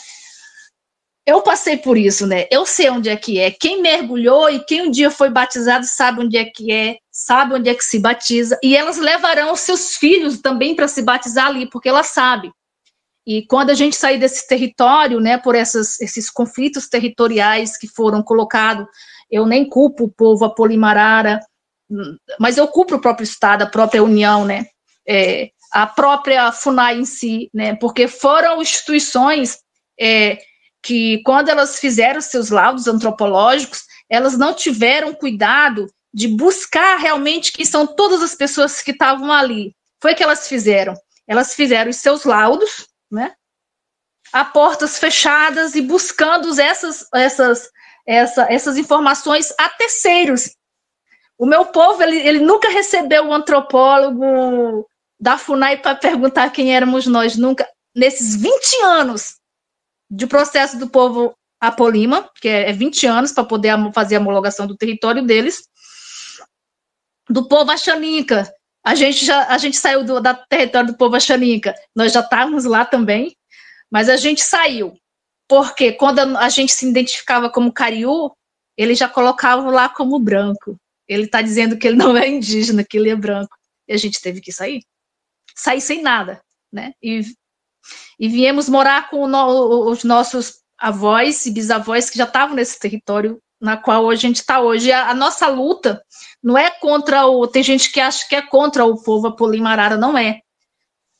eu passei por isso, né, eu sei onde é que é, quem mergulhou e quem um dia foi batizado sabe onde é que sabe onde é que se batiza, e elas levarão os seus filhos também para se batizar ali, porque elas sabem. E quando a gente sair desse território, né, por esses conflitos territoriais que foram colocados, eu nem culpo o povo Apolimarara, mas eu culpo o próprio Estado, a própria União, né, a própria FUNAI em si, né, porque foram instituições que, quando elas fizeram seus laudos antropológicos, elas não tiveram cuidado de buscar realmente quem são todas as pessoas que estavam ali. Foi o que elas fizeram. Elas fizeram os seus laudos, né, a portas fechadas e buscando essas informações a terceiros. O meu povo, ele nunca recebeu um antropólogo da FUNAI para perguntar quem éramos nós, nunca. Nesses 20 anos de processo do povo Apolima, que é 20 anos para poder fazer a homologação do território deles, do povo Axaninca. A gente saiu do território do povo Axaninca, nós já estávamos lá também, mas a gente saiu, porque quando a gente se identificava como Cariú, ele já colocava lá como branco. Ele está dizendo que ele não é indígena, que ele é branco. E a gente teve que sair sem nada, né? E viemos morar com os nossos avós e bisavós que já estavam nesse território na qual a gente está hoje. A nossa luta não é contra tem gente que acha que é contra o povo Apolimarara, não é.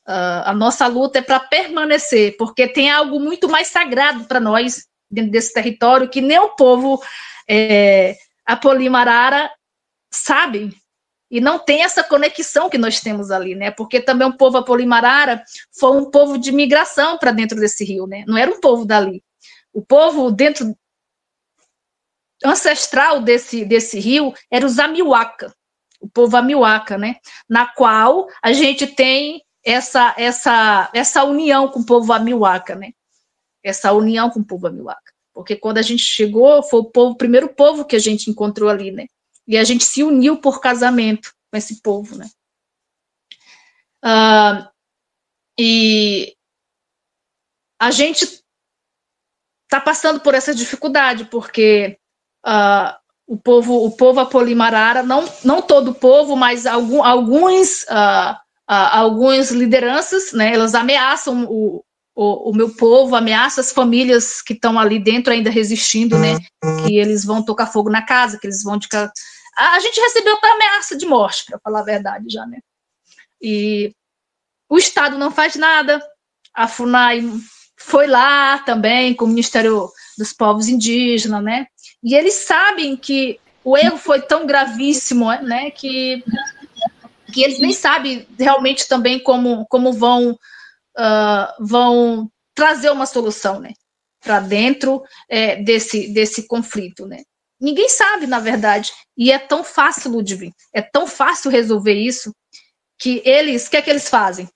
A nossa luta é para permanecer, porque tem algo muito mais sagrado para nós dentro desse território que nem o povo Apolimarara sabe, e não tem essa conexão que nós temos ali, né? Porque também o povo Apolimarara foi um povo de migração para dentro desse rio, né? Não era um povo dali. O povo dentro ancestral desse rio era os Amiwaka, o povo Amiwaka, né? Na qual a gente tem essa união com o povo Amiwaka, né? Essa união com o povo Amiwaka. Porque quando a gente chegou, foi o primeiro povo que a gente encontrou ali, né? E a gente se uniu por casamento com esse povo, né? E a gente está passando por essa dificuldade, porque o povo Apolimarara, não todo o povo, mas algumas lideranças, né, elas ameaçam o meu povo, ameaçam as famílias que estão ali dentro ainda resistindo, né, que eles vão tocar fogo na casa, que eles vão... A gente recebeu até ameaça de morte, para falar a verdade já, né? E o Estado não faz nada, a FUNAI foi lá também com o Ministério dos Povos Indígenas, né? E eles sabem que o erro foi tão gravíssimo, né, que eles nem sabem realmente também como vão trazer uma solução, né, para dentro desse conflito, né? Ninguém sabe, na verdade, e é tão fácil, Ludwig, é tão fácil resolver isso, que o que é que eles fazem?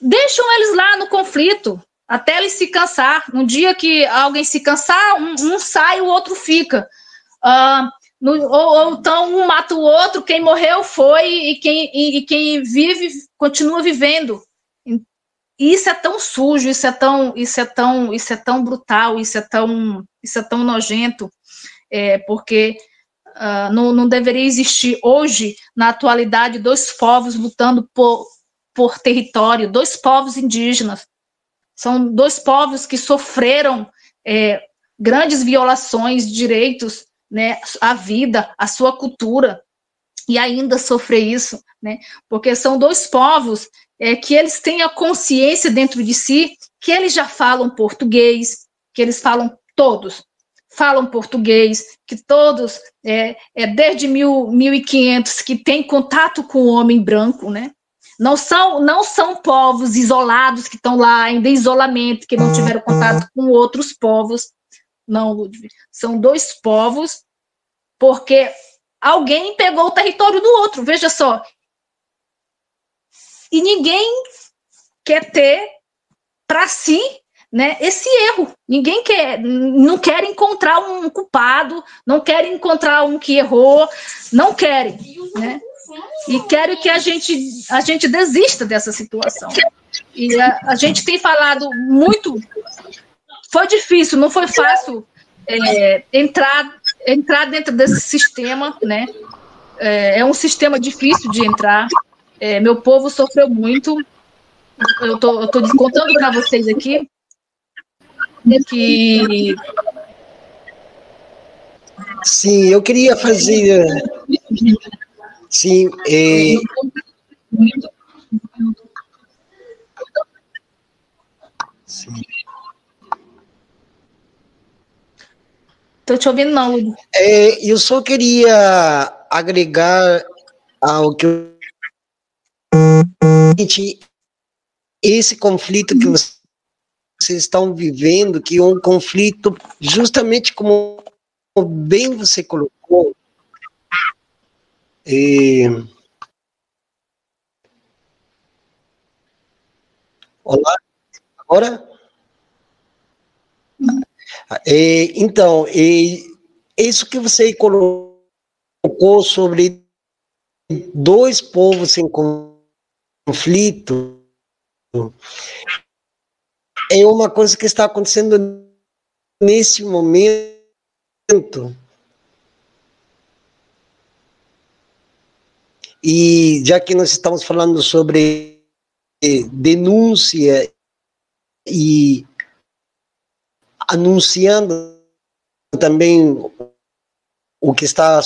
Deixam eles lá no conflito, até eles se cansar. Um dia que alguém se cansar, um sai, o outro fica. Ou então um mata o outro, quem morreu foi, e quem vive continua vivendo. E isso é tão sujo, isso é tão brutal, isso é tão nojento, porque não deveria existir hoje, na atualidade, dois povos lutando por território, dois povos indígenas. São dois povos que sofreram grandes violações de direitos, né, à vida, à sua cultura, e ainda sofrer isso, né, porque são dois povos que eles têm a consciência dentro de si que eles já falam português, que eles todos falam português, que todos, desde 1500, que têm contato com o homem branco, né? Não são povos isolados que estão lá ainda em isolamento, que não tiveram contato com outros povos. Não, Ludwig. São dois povos, porque alguém pegou o território do outro, veja só. E ninguém quer ter para si, né, esse erro. Ninguém não quer encontrar um culpado, não quer encontrar um que errou, não querem, né? E quero que a gente desista dessa situação. E a gente tem falado muito. Foi difícil, não foi fácil entrar dentro desse sistema, né? É um sistema difícil de entrar. Meu povo sofreu muito. Eu tô contando para vocês aqui que... Sim, eu queria fazer... Sim, Sim. Estou te ouvindo, não, Ludo. Eu só queria agregar ao que esse conflito que vocês estão vivendo, que é um conflito justamente como bem você colocou, olá, agora? Então, isso que você colocou sobre dois povos em conflito é uma coisa que está acontecendo nesse momento E já que nós estamos falando sobre denúncia e anunciando também o que está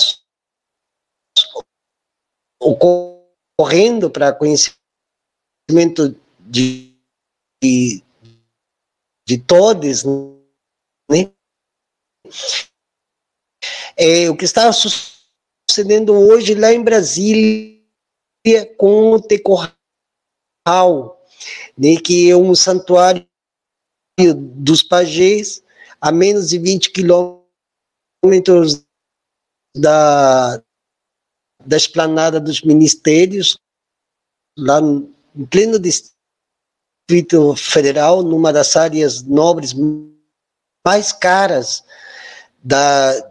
ocorrendo para conhecimento de todos, né? O que está sucedendo hoje lá em Brasília com o Tecorral, né, que é um santuário dos pajés, a menos de 20 quilômetros da esplanada dos ministérios, lá em pleno Distrito Federal, numa das áreas nobres mais caras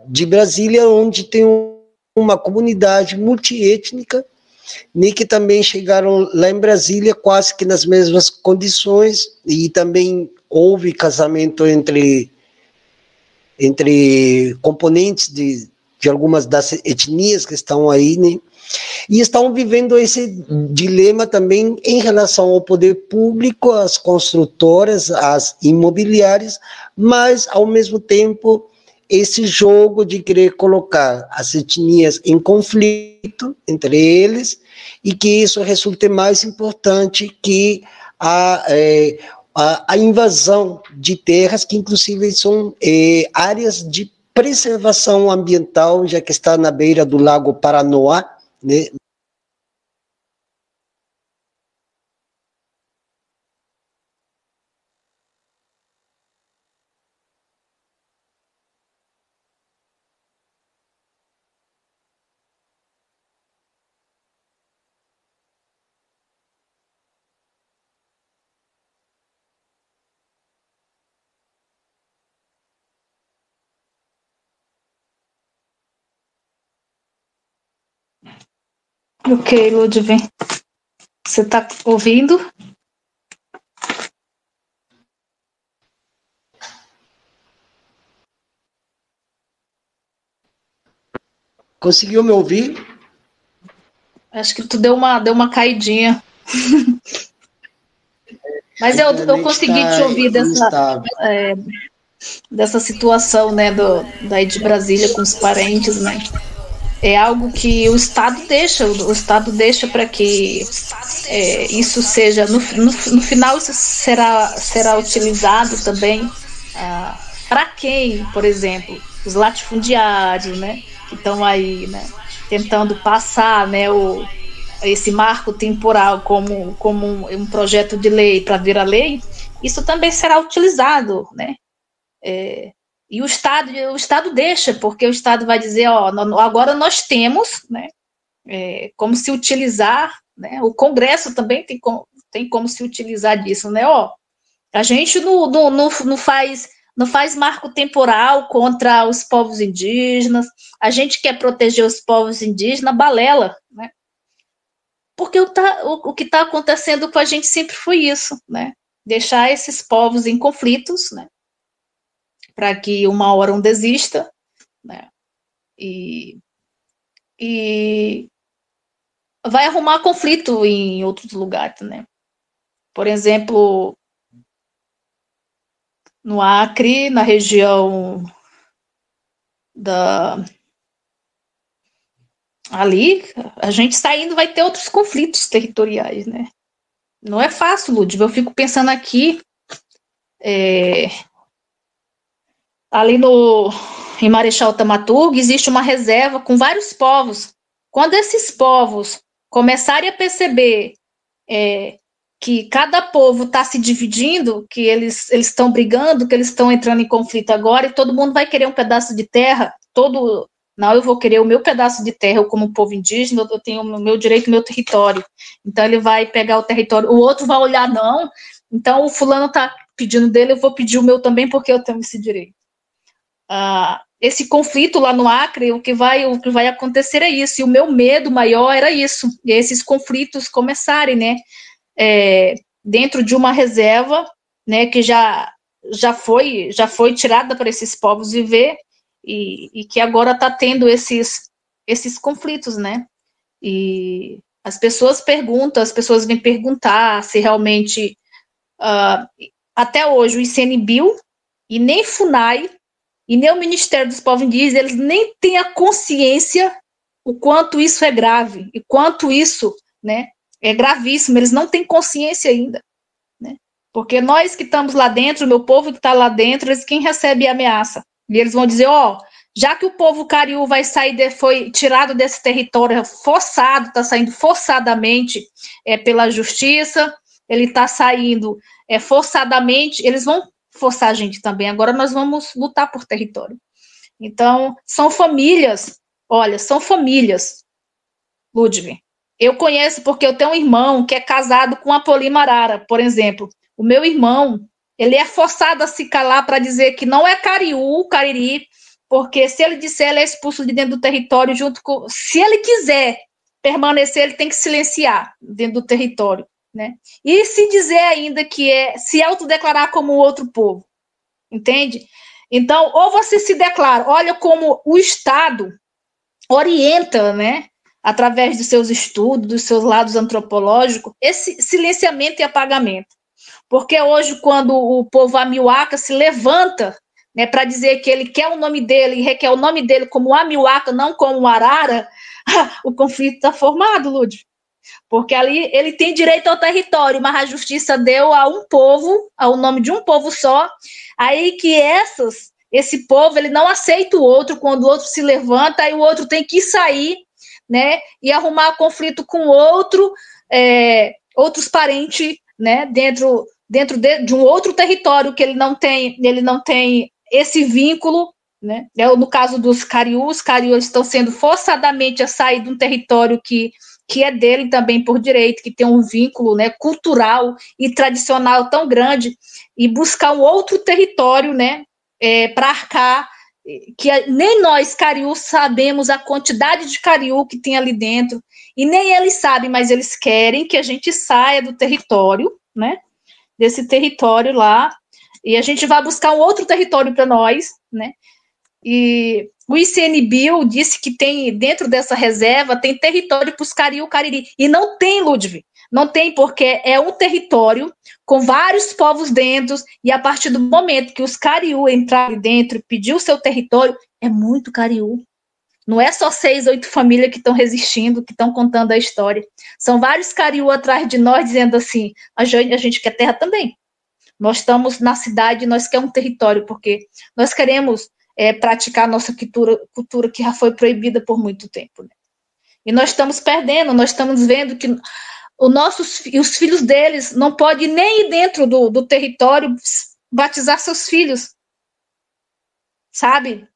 de Brasília, onde tem uma comunidade multiétnica, né, que também chegaram lá em Brasília quase que nas mesmas condições, e também houve casamento entre componentes de algumas das etnias que estão aí, né, e estão vivendo esse dilema também em relação ao poder público, às construtoras, às imobiliárias, mas, ao mesmo tempo, esse jogo de querer colocar as etnias em conflito entre eles, e que isso resulte mais importante que a invasão de terras, que inclusive são áreas de preservação ambiental, já que está na beira do Lago Paranoá, né? Ok, Ludwig. Você está ouvindo? Conseguiu me ouvir? Acho que tu deu uma caidinha. Mas eu consegui te ouvir dessa situação, né, daí de Brasília com os parentes, né? É algo que o Estado deixa para que isso seja, no final isso será utilizado também para quem, por exemplo, os latifundiários, né, que estão aí, né, tentando passar, né, esse marco temporal como um projeto de lei para virar lei, isso também será utilizado, né? E o Estado deixa, porque o Estado vai dizer, agora nós temos, né, como se utilizar, né, o Congresso também tem como se utilizar disso, né, a gente não faz marco temporal contra os povos indígenas, a gente quer proteger os povos indígenas, balela, né, porque o que está acontecendo com a gente sempre foi isso, né, deixar esses povos em conflitos, né, para que uma hora um desista, né, e vai arrumar conflito em outros lugares, né? Por exemplo, no Acre, na região ali, a gente saindo vai ter outros conflitos territoriais, né? Não é fácil, Ludwig. Eu fico pensando aqui, ali em Marechal Thaumaturgo existe uma reserva com vários povos. Quando esses povos começarem a perceber que cada povo está se dividindo, que eles estão brigando, que eles estão entrando em conflito agora, e todo mundo vai querer um pedaço de terra, não, eu vou querer o meu pedaço de terra, eu como povo indígena, eu tenho o meu direito, o meu território. Então ele vai pegar o território, o outro vai olhar, não, então o fulano está pedindo dele, eu vou pedir o meu também, porque eu tenho esse direito. Esse conflito lá no Acre, o que vai acontecer é isso, e o meu medo maior era isso, esses conflitos começarem, né, dentro de uma reserva, né, que já foi tirada para esses povos viver, e que agora está tendo esses conflitos, né, E as pessoas vêm perguntar se realmente, até hoje, o ICMBio e nem FUNAI e nem o Ministério dos Povos Indígenas, eles nem têm a consciência o quanto isso é grave, e quanto isso, né, é gravíssimo, eles não têm consciência ainda, né, porque nós que estamos lá dentro, o meu povo que está lá dentro, eles quem recebe a ameaça, e eles vão dizer, já que o povo cariú vai sair, foi tirado desse território forçado, está saindo forçadamente pela justiça, ele está saindo forçadamente, eles vão forçar a gente também, agora nós vamos lutar por território. Então, são famílias, Ludwig. Eu conheço porque eu tenho um irmão que é casado com a Polimarara, por exemplo. O meu irmão, ele é forçado a se calar para dizer que não é cariú, cariri, porque se ele disser, ele é expulso de dentro do território junto com... Se ele quiser permanecer, ele tem que silenciar dentro do território, né? E se dizer ainda que se autodeclarar como outro povo, entende? Então, ou você se declara, olha como o Estado orienta, né, através dos seus estudos, dos seus lados antropológicos, esse silenciamento e apagamento. Porque hoje, quando o povo Amiwaka se levanta, né, para dizer que ele quer o nome dele e requer o nome dele como Amiwaka, não como Arara, o conflito está formado, Ludwig. Porque ali ele tem direito ao território, mas a justiça deu a um povo, ao nome de um povo só, aí que esse povo ele não aceita o outro, quando o outro se levanta, aí o outro tem que sair, né, e arrumar conflito com outros parentes, né, dentro de um outro território que ele não tem esse vínculo, né? No caso dos cariús, os cariús estão sendo forçadamente a sair de um território que é dele também por direito, que tem um vínculo, né, cultural e tradicional tão grande, e buscar um outro território, né, para arcar, que nem nós, cariús, sabemos a quantidade de cariú que tem ali dentro, e nem eles sabem, mas eles querem que a gente saia do território, né, desse território lá, e a gente vai buscar um outro território para nós, né, e o ICMBio disse que tem, dentro dessa reserva, tem território para os cariú, cariri, e não tem, Ludwig, não tem, porque é um território com vários povos dentro, e a partir do momento que os cariú entrarem dentro e pedir o seu território, é muito cariú. Não é só 6, 8 famílias que estão resistindo, que estão contando a história. São vários cariú atrás de nós, dizendo assim, a gente quer terra também. Nós estamos na cidade, nós queremos um território, porque nós queremos praticar a nossa cultura que já foi proibida por muito tempo. Né? E nós estamos perdendo, nós estamos vendo que os filhos deles não podem nem ir dentro do território batizar seus filhos. Sabe?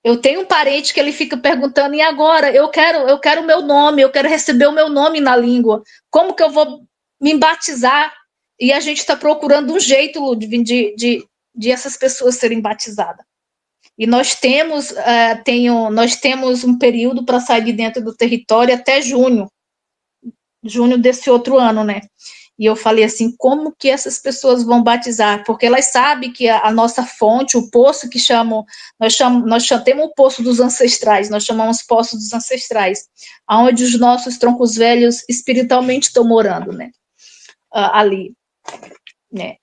Eu tenho um parente que ele fica perguntando, e agora? Eu quero o meu nome, eu quero receber o meu nome na língua. Como que eu vou me batizar? E a gente está procurando um jeito, Ludwig, de essas pessoas serem batizadas. E nós temos um período para sair de dentro do território até junho desse outro ano, né? E eu falei assim, como que essas pessoas vão batizar? Porque elas sabem que a nossa fonte, o poço que nós temos o poço dos ancestrais, nós chamamos poço dos ancestrais, onde os nossos troncos velhos espiritualmente estão morando, né? Ali, né?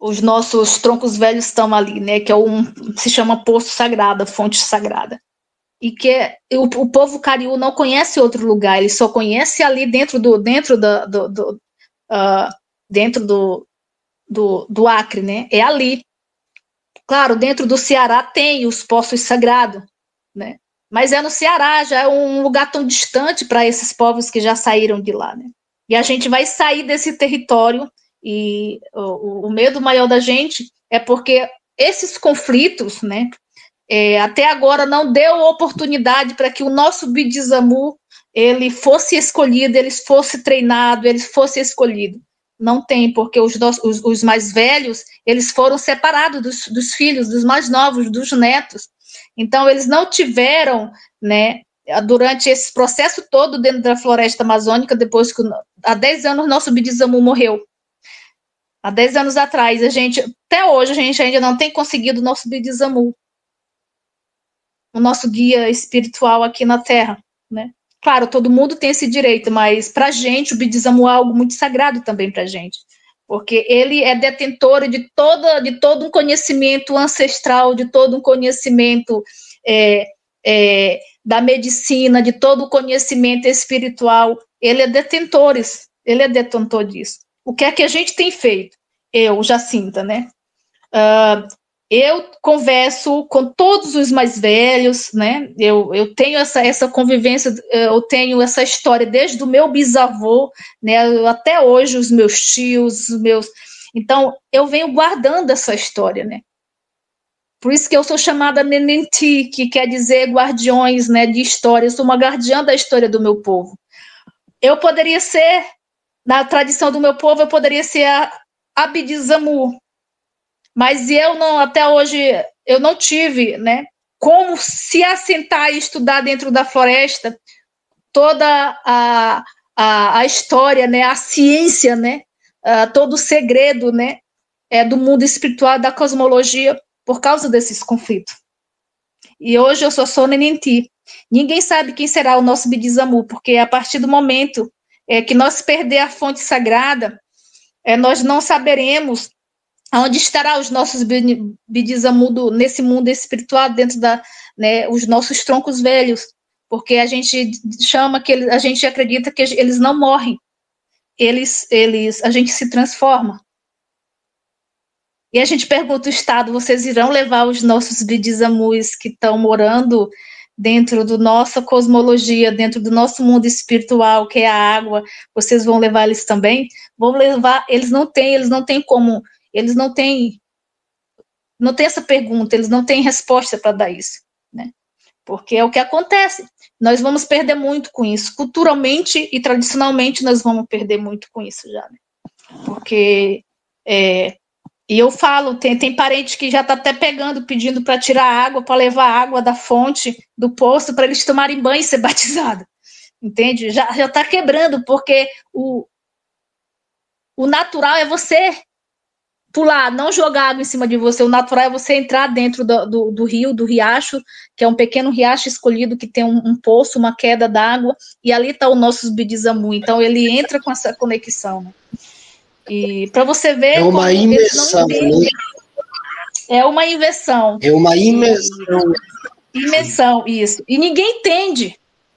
Os nossos troncos velhos estão ali, né? Que se chama poço sagrado, fonte sagrada. E que o povo cariú não conhece outro lugar, ele só conhece ali dentro do Acre, né? É ali. Claro, dentro do Ceará tem os poços sagrados, né? Mas no Ceará, já é um lugar tão distante para esses povos que já saíram de lá, né? E a gente vai sair desse território, e o medo maior da gente é porque esses conflitos, né? Até agora não deu oportunidade para que o nosso Bidizamu ele fosse escolhido, ele fosse treinado, ele fosse escolhido. Não tem, porque os mais velhos, eles foram separados dos filhos, dos mais novos, dos netos. Então, eles não tiveram, né, durante esse processo todo dentro da floresta amazônica, depois que há 10 anos nosso Bidizamu morreu. Há 10 anos atrás, até hoje, a gente ainda não tem conseguido o nosso Bidizamu. o nosso guia espiritual aqui na Terra, né? Claro, todo mundo tem esse direito, mas para a gente, o Bidizamu é algo muito sagrado também para a gente, porque ele é detentor de todo um conhecimento ancestral, de todo um conhecimento da medicina, de todo o conhecimento espiritual. Ele é detentor disso. O que é que a gente tem feito? Eu, Jacinta, né? Eu converso com todos os mais velhos, né? Eu tenho essa convivência, eu tenho essa história desde o meu bisavô, né? Até hoje, os meus tios, Então, eu venho guardando essa história, né? Por isso que eu sou chamada Nenenti, que quer dizer guardiões, né, de história. Eu sou uma guardiã da história do meu povo. Eu poderia ser, na tradição do meu povo, eu poderia ser a Bidizamu, mas eu não, até hoje, eu não tive, né, como se assentar e estudar dentro da floresta toda a história, né, a ciência, né, todo o segredo, né, do mundo espiritual, da cosmologia, por causa desses conflitos. E hoje eu sou Nenenti. Ninguém sabe quem será o nosso Bidizamu, porque a partir do momento que nós perder a fonte sagrada, nós não saberemos onde estará os nossos Bidizamu nesse mundo espiritual, dentro os nossos troncos velhos, porque a gente a gente acredita que eles não morrem, a gente se transforma. E a gente pergunta o Estado, vocês irão levar os nossos Bidizamus que estão morando dentro da nossa cosmologia, dentro do nosso mundo espiritual, que é a água, vocês vão levar eles também? Vão levar, eles não têm como, eles não têm essa pergunta, eles não têm resposta para dar isso, né? Porque é o que acontece, nós vamos perder muito com isso, culturalmente e tradicionalmente nós vamos perder muito com isso já, né? Porque, e eu falo, tem parente que já está até pedindo para tirar água, para levar água da fonte, do poço, para eles tomarem banho e ser batizados, entende? Já está quebrando, porque o natural é você pular, não jogar água em cima de você, o natural é você entrar dentro do rio, do riacho, que é um pequeno riacho escolhido que tem um poço, uma queda d'água, e ali está o nosso Bidizamu, então ele entra com essa conexão, né? E para você ver... É uma imersão, né? É uma inversão. É uma imersão. Imersão, isso. E ninguém entende.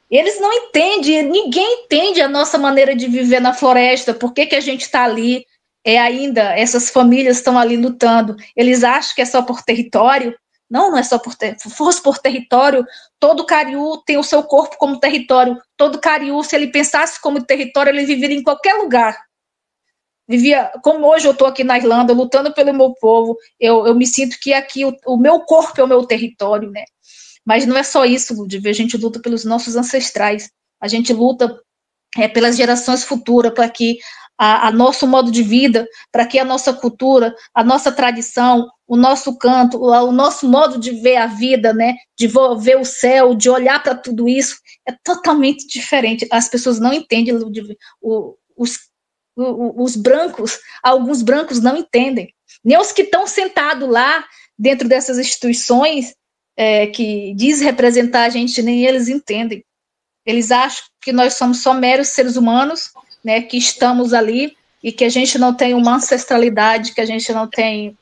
Eles não entendem, ninguém entende a nossa maneira de viver na floresta, por que a gente está ali, ainda, essas famílias estão ali lutando. Eles acham que é só por território. Não é só por território. Se fosse por território, todo Kariu tem o seu corpo como território. Todo Kariu, se ele pensasse como território, ele viveria em qualquer lugar. Vivia, como hoje eu estou aqui na Irlanda, lutando pelo meu povo, eu me sinto que aqui o meu corpo é o meu território, né? Mas não é só isso, Ludwig, a gente luta pelos nossos ancestrais, a gente luta pelas gerações futuras, para que a nosso modo de vida, para que a nossa cultura, a nossa tradição, o nosso canto, o nosso modo de ver a vida, né? De ver o céu, de olhar para tudo isso, é totalmente diferente. As pessoas não entendem, Ludwig, os brancos, alguns brancos não entendem, nem os que estão sentados lá dentro dessas instituições que diz representar a gente, nem eles entendem. Eles acham que nós somos só meros seres humanos, né, que estamos ali e que a gente não tem uma ancestralidade, que a gente não tem,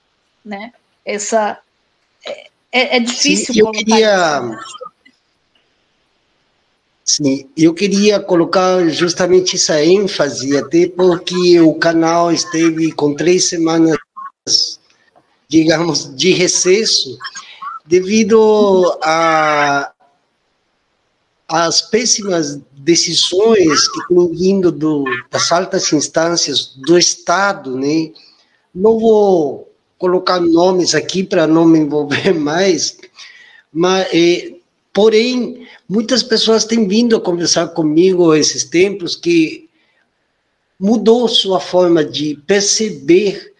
né, essa... É difícil. Sim, eu queria colocar justamente essa ênfase, até porque o canal esteve com 3 semanas, digamos, de recesso, devido às péssimas decisões que estão vindo das altas instâncias do Estado, né? Não vou colocar nomes aqui para não me envolver mais, mas... Porém, muitas pessoas têm vindo a conversar comigo esses tempos que mudou sua forma de perceber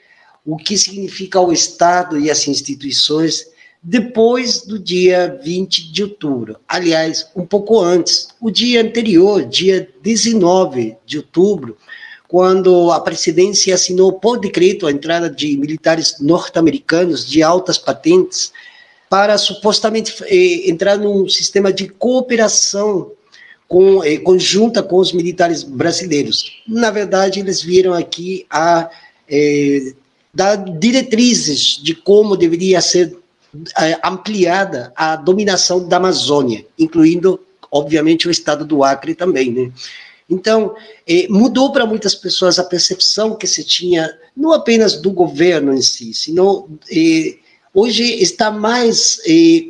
o que significa o Estado e as instituições depois do dia 20 de outubro. Aliás, um pouco antes, o dia anterior, dia 19 de outubro, quando a presidência assinou por decreto a entrada de militares norte-americanos de altas patentes para supostamente entrar num sistema de cooperação conjunta com os militares brasileiros. Na verdade, eles vieram aqui a dar diretrizes de como deveria ser ampliada a dominação da Amazônia, incluindo, obviamente, o estado do Acre também, né? Então, mudou para muitas pessoas a percepção que se tinha, não apenas do governo em si, senão hoje está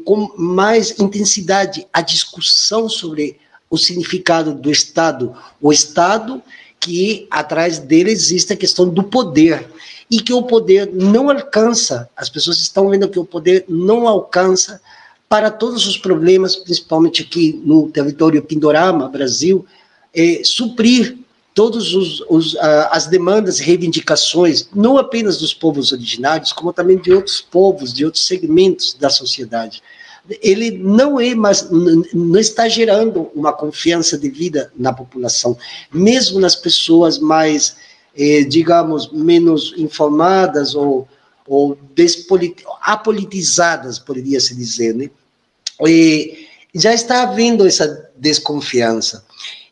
com mais intensidade a discussão sobre o significado do Estado. O Estado que atrás dele existe a questão do poder, e que o poder não alcança, as pessoas estão vendo que o poder não alcança para todos os problemas, principalmente aqui no território Pindorama, Brasil, suprir todas as demandas e reivindicações, não apenas dos povos originários, como também de outros povos, de outros segmentos da sociedade. Ele não está gerando uma confiança devida na população, mesmo nas pessoas mais, digamos, menos informadas ou apolitizadas, poderia-se dizer, né? Já está havendo essa desconfiança.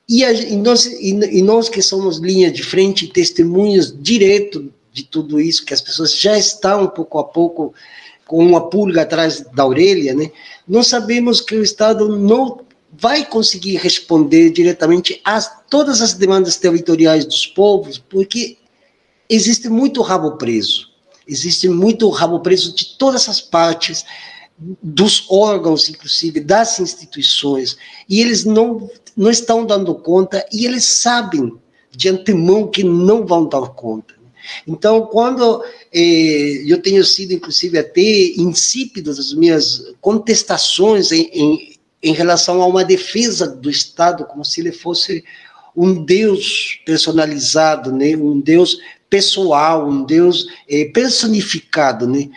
E nós que somos linha de frente, testemunhos direto de tudo isso, que as pessoas já estão, pouco a pouco, com uma pulga atrás da orelha, né? Nós sabemos que o Estado não vai conseguir responder diretamente a todas as demandas territoriais dos povos, porque existe muito rabo preso. Existe muito rabo preso de todas as partes, dos órgãos, inclusive, das instituições, e eles não estão dando conta, e eles sabem de antemão que não vão dar conta. Então, quando eu tenho sido, inclusive, até insípido as minhas contestações em relação a uma defesa do Estado, como se ele fosse um Deus personalizado, né? Um Deus pessoal, um Deus personificado, né?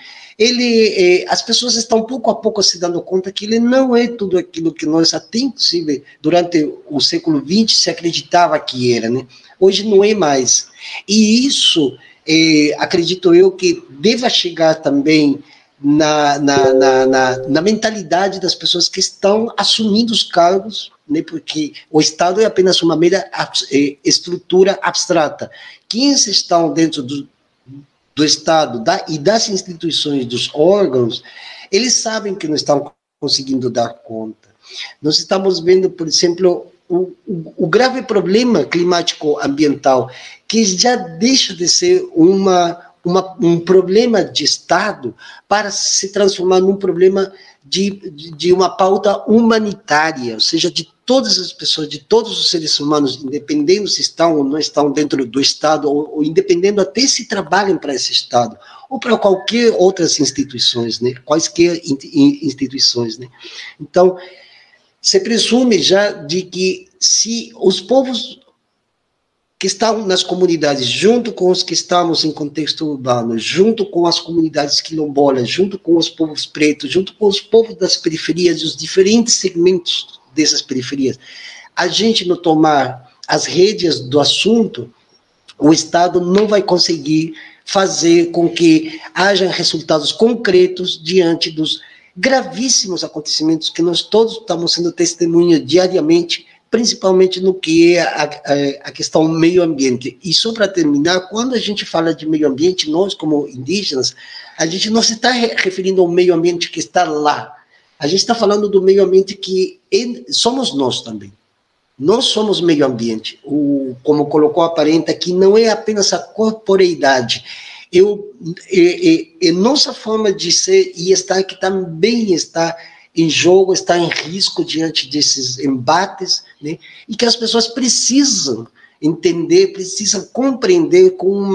As pessoas estão pouco a pouco se dando conta que ele não é tudo aquilo que nós até, inclusive, durante o século XX se acreditava que era, né? Hoje não é mais. E isso, acredito eu, que deva chegar também na mentalidade das pessoas que estão assumindo os cargos, né? Porque o Estado é apenas uma mera estrutura abstrata. Quem estão dentro do Estado e das instituições, dos órgãos, eles sabem que não estão conseguindo dar conta. Nós estamos vendo, por exemplo, o grave problema climático-ambiental, que já deixa de ser um problema de Estado para se transformar num problema de uma pauta humanitária, ou seja, de todas as pessoas, de todos os seres humanos, independendo se estão ou não estão dentro do Estado, ou independendo até se trabalham para esse Estado, ou para qualquer outras instituições, né? Quaisquer instituições, né? Então, se presume já de que se os povos que estão nas comunidades, junto com os que estamos em contexto urbano, junto com as comunidades quilombolas, junto com os povos pretos, junto com os povos das periferias e os diferentes segmentos dessas periferias, a gente não tomar as rédeas do assunto, o Estado não vai conseguir fazer com que haja resultados concretos diante dos gravíssimos acontecimentos que nós todos estamos sendo testemunhas diariamente, principalmente no que é a questão meio ambiente. E só para terminar, quando a gente fala de meio ambiente, nós como indígenas, a gente não se está referindo ao meio ambiente que está lá. A gente está falando do meio ambiente que somos nós também. Nós somos meio ambiente. Como colocou a parente aqui, não é apenas a corporeidade. Nossa forma de ser e estar que também está em jogo, está em risco diante desses embates, né? E que as pessoas precisam entender, precisam compreender com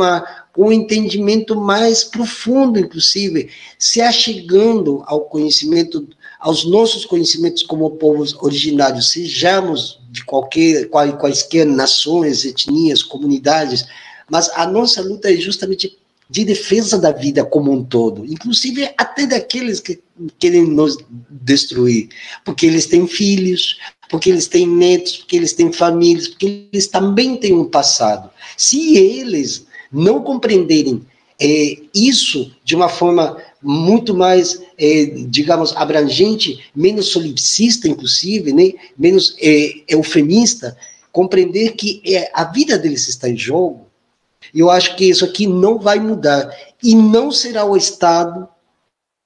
um entendimento mais profundo, inclusive, se achegando ao conhecimento, aos nossos conhecimentos como povos originários, sejamos de quaisquer nações, etnias, comunidades, mas a nossa luta é justamente de defesa da vida como um todo, inclusive até daqueles que querem nos destruir, porque eles têm filhos, porque eles têm netos, porque eles têm famílias, porque eles também têm um passado. Se eles não compreenderem isso de uma forma muito mais, digamos, abrangente, menos solipsista, inclusive, né? Menos eufemista, compreender que a vida deles está em jogo. Eu acho que isso aqui não vai mudar, e não será o Estado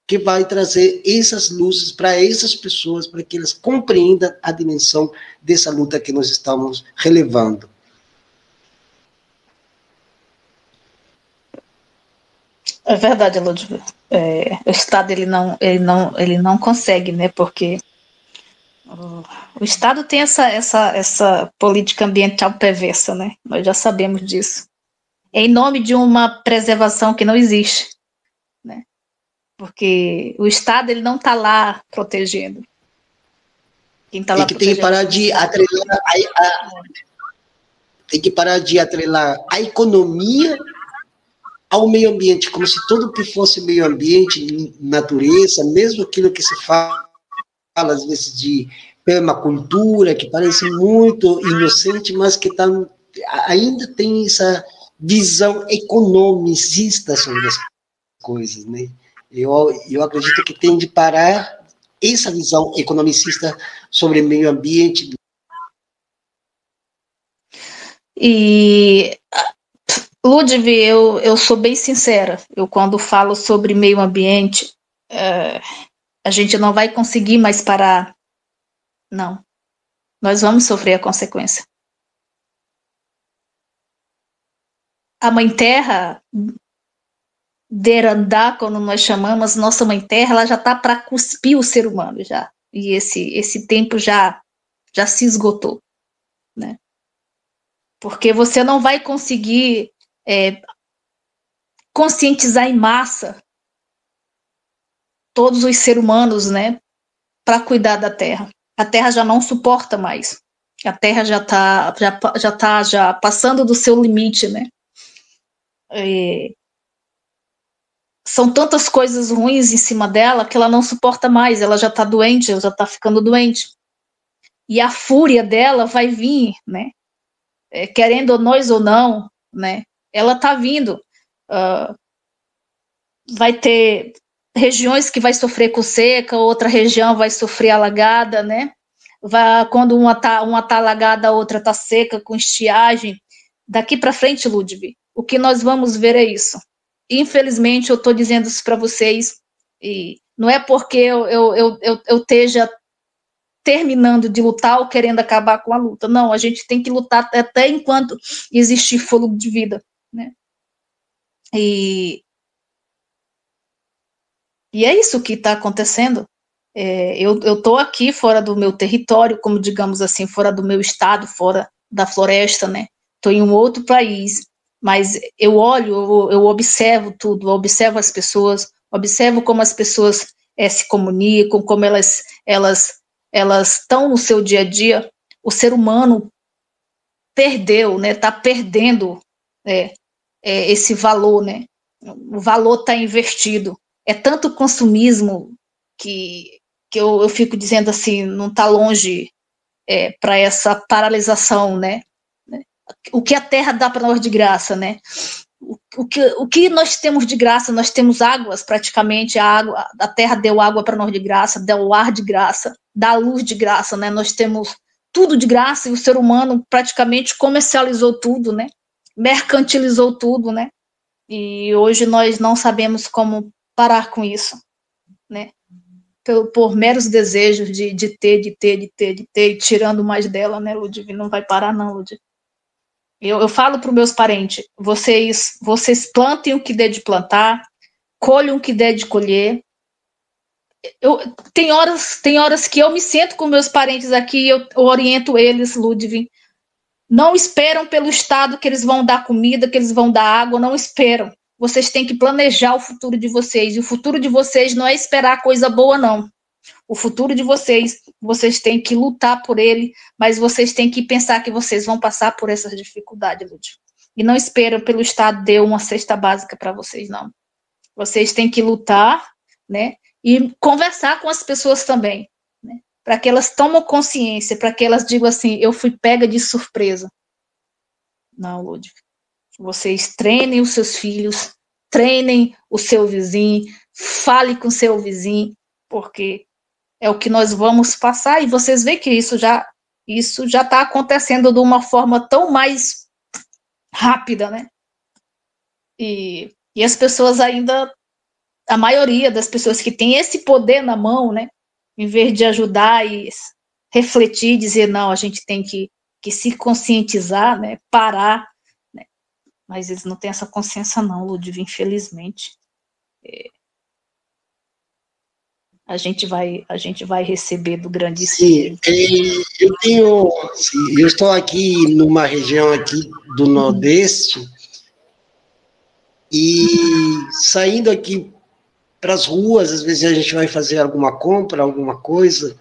que vai trazer essas luzes para essas pessoas, para que elas compreendam a dimensão dessa luta que nós estamos relevando. É verdade, Ludwig. O Estado ele não consegue, né? Porque o Estado tem essa política ambiental perversa, né? Nós já sabemos disso. Em nome de uma preservação que não existe, né? Porque o Estado ele não está lá protegendo. Quem está lá Tem que parar de atrelar tem que parar de atrelar a economia ao meio ambiente, como se tudo que fosse meio ambiente, natureza, mesmo aquilo que se fala às vezes de permacultura, que parece muito inocente, mas que ainda tem essa visão economicista sobre as coisas, né? Eu acredito que tem de parar essa visão economicista sobre meio ambiente. E, Ludwig, eu sou bem sincera. Eu, quando falo sobre meio ambiente, a gente não vai conseguir mais parar. Não. Nós vamos sofrer a consequência. A Mãe Terra, Derandá, como nós chamamos, nossa Mãe Terra, ela já está para cuspir o ser humano já. E esse tempo já se esgotou, né? Porque você não vai conseguir conscientizar em massa todos os seres humanos, né, para cuidar da Terra. A Terra já não suporta mais. A Terra já está passando do seu limite, né? São tantas coisas ruins em cima dela que ela não suporta mais. Ela já está doente, ela já está ficando doente. E a fúria dela vai vir, né? Querendo nós ou não, né? Ela está vindo. Vai ter regiões que vai sofrer com seca, outra região vai sofrer alagada, né? Quando uma tá alagada, a outra tá seca, com estiagem. Daqui para frente, Ludwig, o que nós vamos ver é isso. Infelizmente, eu estou dizendo isso para vocês, e não é porque eu esteja terminando de lutar ou querendo acabar com a luta. Não, a gente tem que lutar até enquanto existir fôlego de vida, né? E é isso que está acontecendo. Eu estou aqui fora do meu território, como digamos assim, fora do meu estado, fora da floresta, né? Estou em um outro país, mas eu olho, eu observo tudo, eu observo as pessoas, observo como as pessoas se comunicam, como elas estão no seu dia a dia. O ser humano perdeu, né? Está perdendo esse valor, né? O valor está invertido. É tanto consumismo que eu fico dizendo assim, não está longe para essa paralisação, né? O que a terra dá para nós de graça, né? O que nós temos de graça? Nós temos águas, praticamente, a terra deu água para nós de graça, deu ar de graça, dá luz de graça, né? Nós temos tudo de graça e o ser humano praticamente comercializou tudo, né? Mercantilizou tudo, né? E hoje nós não sabemos como parar com isso, né? Por meros desejos de ter, e tirando mais dela, né, Ludwig? Não vai parar, não, Ludwig. Eu falo para os meus parentes, vocês plantem o que der de plantar, colhem o que der de colher. Tem horas que eu me sento com meus parentes aqui e eu oriento eles, Ludwig. Não esperam pelo Estado que eles vão dar comida, que eles vão dar água, não esperam. Vocês têm que planejar o futuro de vocês. E o futuro de vocês não é esperar coisa boa, não. O futuro de vocês têm que lutar por ele, mas vocês têm que pensar que vocês vão passar por essas dificuldades, Lúcio. E não esperam pelo Estado dar uma cesta básica para vocês, não. Vocês têm que lutar, né? E conversar com as pessoas também, né? Para que elas tomem consciência, para que elas digam assim, eu fui pega de surpresa. Não, Ludwig. Vocês treinem os seus filhos, treinem o seu vizinho, fale com o seu vizinho, porque é o que nós vamos passar, e vocês veem que isso já está acontecendo de uma forma tão mais rápida, né? E as pessoas ainda, a maioria das pessoas que tem esse poder na mão, né, em vez de ajudar e refletir, dizer, não, a gente tem que se conscientizar, né, parar, né, mas eles não têm essa consciência não, Ludwig, infelizmente. A gente vai receber do grandíssimo. Sim, eu estou aqui numa região aqui do Nordeste, e saindo aqui para as ruas, às vezes a gente vai fazer alguma compra, alguma coisa,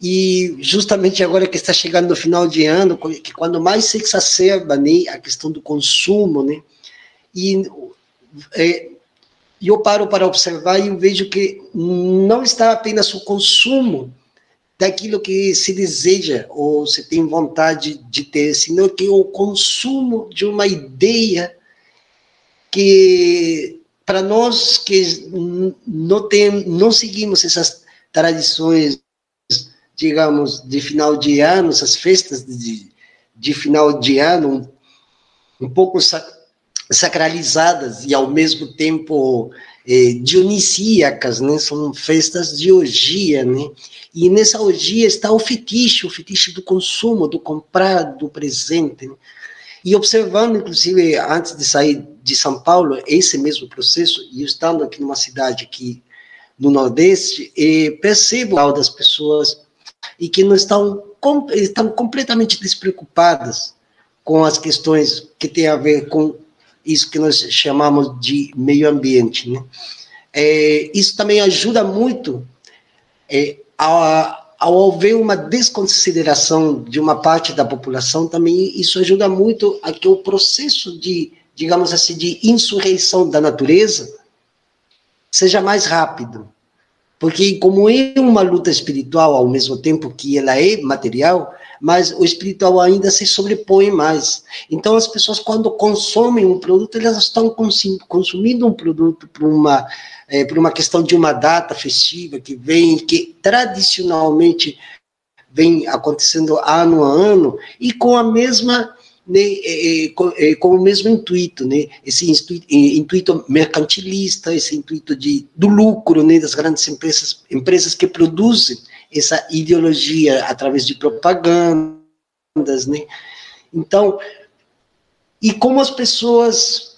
e justamente agora que está chegando no final de ano, que quando mais se exacerba, né, a questão do consumo, né, e eu paro para observar e eu vejo que não está apenas o consumo daquilo que se deseja ou se tem vontade de ter, sino que o consumo de uma ideia que, para nós que não seguimos essas tradições, digamos, de final de ano, essas festas de final de ano, um pouco sacralizadas e, ao mesmo tempo, dionisíacas, né? São festas de orgia, né? E nessa orgia está o fetiche do consumo, do comprar, do presente, né? E observando, inclusive, antes de sair de São Paulo, esse mesmo processo, e estando aqui numa cidade aqui no Nordeste, percebo das pessoas e que não estão completamente despreocupadas com as questões que têm a ver com isso que nós chamamos de meio ambiente, né? Isso também ajuda muito ao haver uma desconsideração de uma parte da população, também isso ajuda muito a que o processo de, digamos assim, de insurreição da natureza seja mais rápido. Porque como é uma luta espiritual, ao mesmo tempo que ela é material, mas o espiritual ainda se sobrepõe mais. Então, as pessoas, quando consomem um produto, elas estão consumindo um produto por uma questão de uma data festiva que tradicionalmente vem acontecendo ano a ano, e com a mesma, né, com o mesmo intuito, né, esse intuito mercantilista, esse intuito do lucro, né, das grandes empresas que produzem essa ideologia através de propagandas, né? Então, e como as pessoas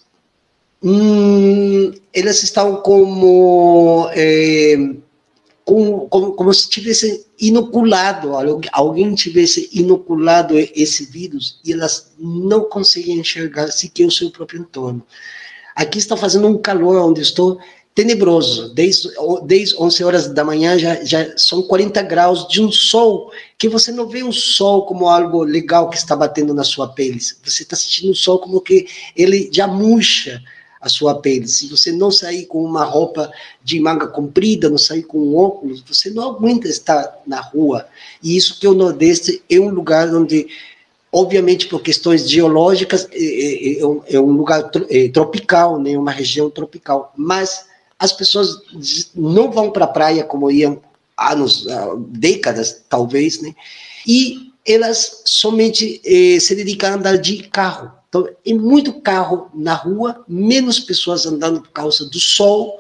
elas estão como se tivessem inoculado, alguém tivesse inoculado esse vírus, e elas não conseguem enxergar sequer o seu próprio entorno. Aqui está fazendo um calor onde estou tenebroso, desde 11 horas da manhã já são 40 graus de um sol, que você não vê o sol como algo legal que está batendo na sua pele, você está sentindo o sol como que ele já murcha a sua pele. Se você não sair com uma roupa de manga comprida, não sair com óculos, você não aguenta estar na rua. E isso que o Nordeste é um lugar onde, obviamente por questões geológicas, é um lugar tropical, né, uma região tropical, mas as pessoas não vão para a praia como iam há décadas, talvez, né, e elas somente se dedicam a andar de carro. Então, é muito carro na rua, menos pessoas andando por causa do sol,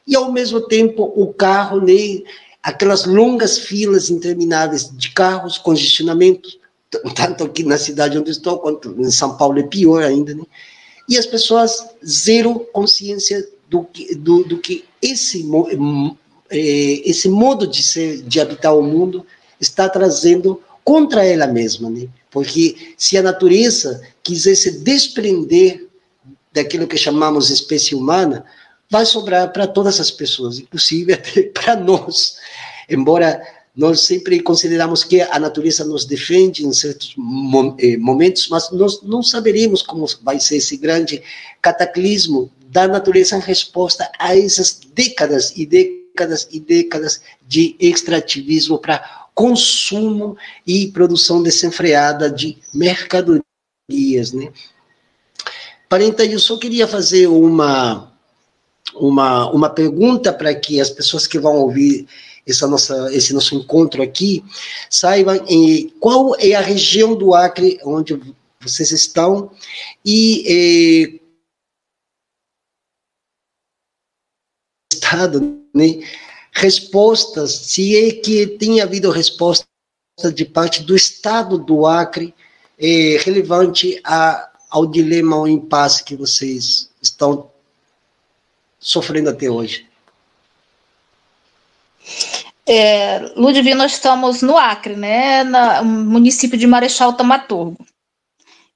e ao mesmo tempo o carro, né, aquelas longas filas intermináveis de carros, congestionamento, tanto aqui na cidade onde estou, quanto em São Paulo é pior ainda, né? E as pessoas zero consciência do que esse modo de ser, de habitar o mundo está trazendo contra ela mesma, né? Porque se a natureza quiser se desprender daquilo que chamamos de espécie humana, vai sobrar para todas as pessoas, inclusive até para nós, embora nós sempre consideramos que a natureza nos defende em certos momentos, mas nós não saberemos como vai ser esse grande cataclismo da natureza em resposta a essas décadas e décadas e décadas de extrativismo para consumo e produção desenfreada de mercadorias, né? Parenta, eu só queria fazer uma pergunta para que as pessoas que vão ouvir esse nosso encontro aqui saibam qual é a região do Acre onde vocês estão e estado, né? Respostas, se é que tem havido resposta de parte do Estado do Acre relevante ao dilema, ao impasse que vocês estão sofrendo até hoje. Ludivino, nós estamos no Acre, né, no município de Marechal Thaumaturgo.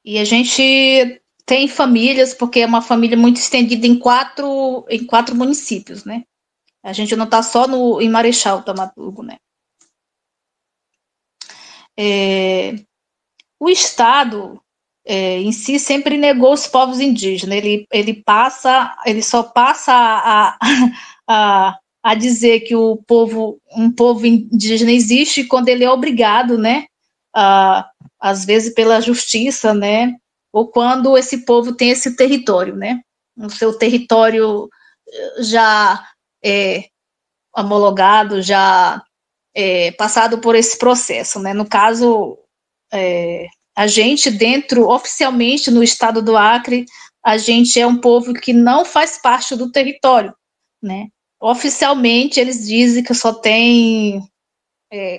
E a gente tem famílias, porque é uma família muito estendida em quatro municípios, né? A gente não está só em Marechal Thaumaturgo, né? O Estado em si sempre negou os povos indígenas. Ele só passa a dizer que um povo indígena existe quando ele é obrigado, né? Às vezes pela justiça, né? Ou quando esse povo tem esse território, né? O seu território já homologado, já passado por esse processo, né? No caso, a gente oficialmente no estado do Acre, a gente é um povo que não faz parte do território, né? Oficialmente, eles dizem que só tem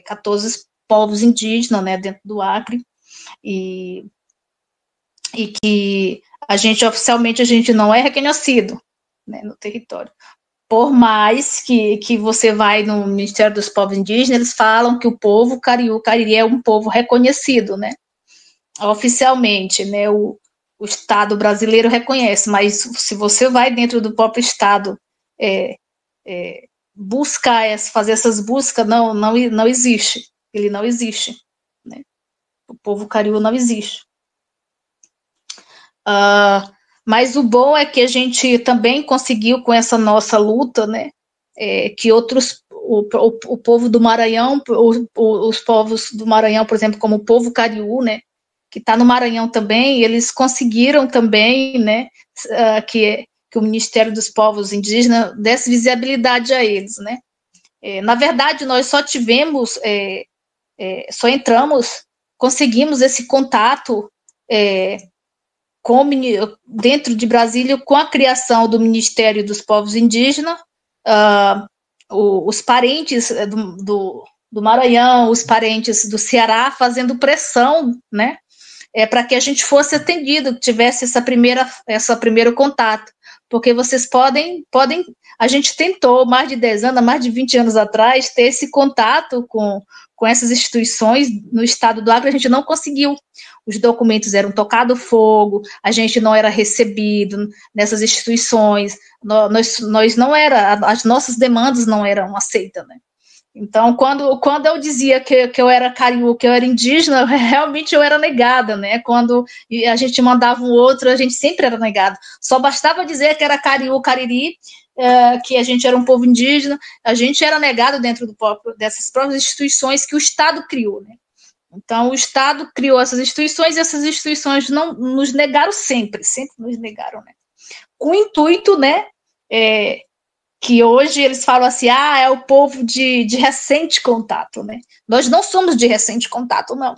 14 povos indígenas, né, dentro do Acre, e que oficialmente, a gente não é reconhecido, né, no território. Por mais que você vai no Ministério dos Povos Indígenas, eles falam que o povo Cariri é um povo reconhecido, né, oficialmente, né, o Estado brasileiro reconhece, mas se você vai dentro do próprio Estado fazer essas buscas, não existe, ele não existe, né, o povo Kariu não existe. Mas o bom é que a gente também conseguiu, com essa nossa luta, né, que o povo do Maranhão, os povos do Maranhão, por exemplo, como o povo Kariu, né, que está no Maranhão também, eles conseguiram também, né, que o Ministério dos Povos Indígenas desse visibilidade a eles, né. Na verdade, nós só conseguimos esse contato dentro de Brasília com a criação do Ministério dos Povos Indígenas, os parentes do Maranhão, os parentes do Ceará fazendo pressão, né, para que a gente fosse atendido, que tivesse esse primeiro contato, porque vocês podem, a gente tentou mais de 10 anos, mais de 20 anos atrás, ter esse contato com essas instituições no estado do Acre, a gente não conseguiu. Os documentos eram tocados fogo, a gente não era recebido nessas instituições, as nossas demandas não eram aceitas, né? Então, quando eu dizia que eu era Kariu, que eu era indígena, realmente eu era negada, né? Quando a gente mandava um outro, a gente sempre era negado. Só bastava dizer que era Kariu, Cariri, que a gente era um povo indígena, a gente era negado dentro dessas próprias instituições que o Estado criou, né? Então, o Estado criou essas instituições e essas instituições não nos negaram sempre nos negaram, né? Com o intuito, né, que hoje eles falam assim, é o povo de recente contato, né? Nós não somos de recente contato, não.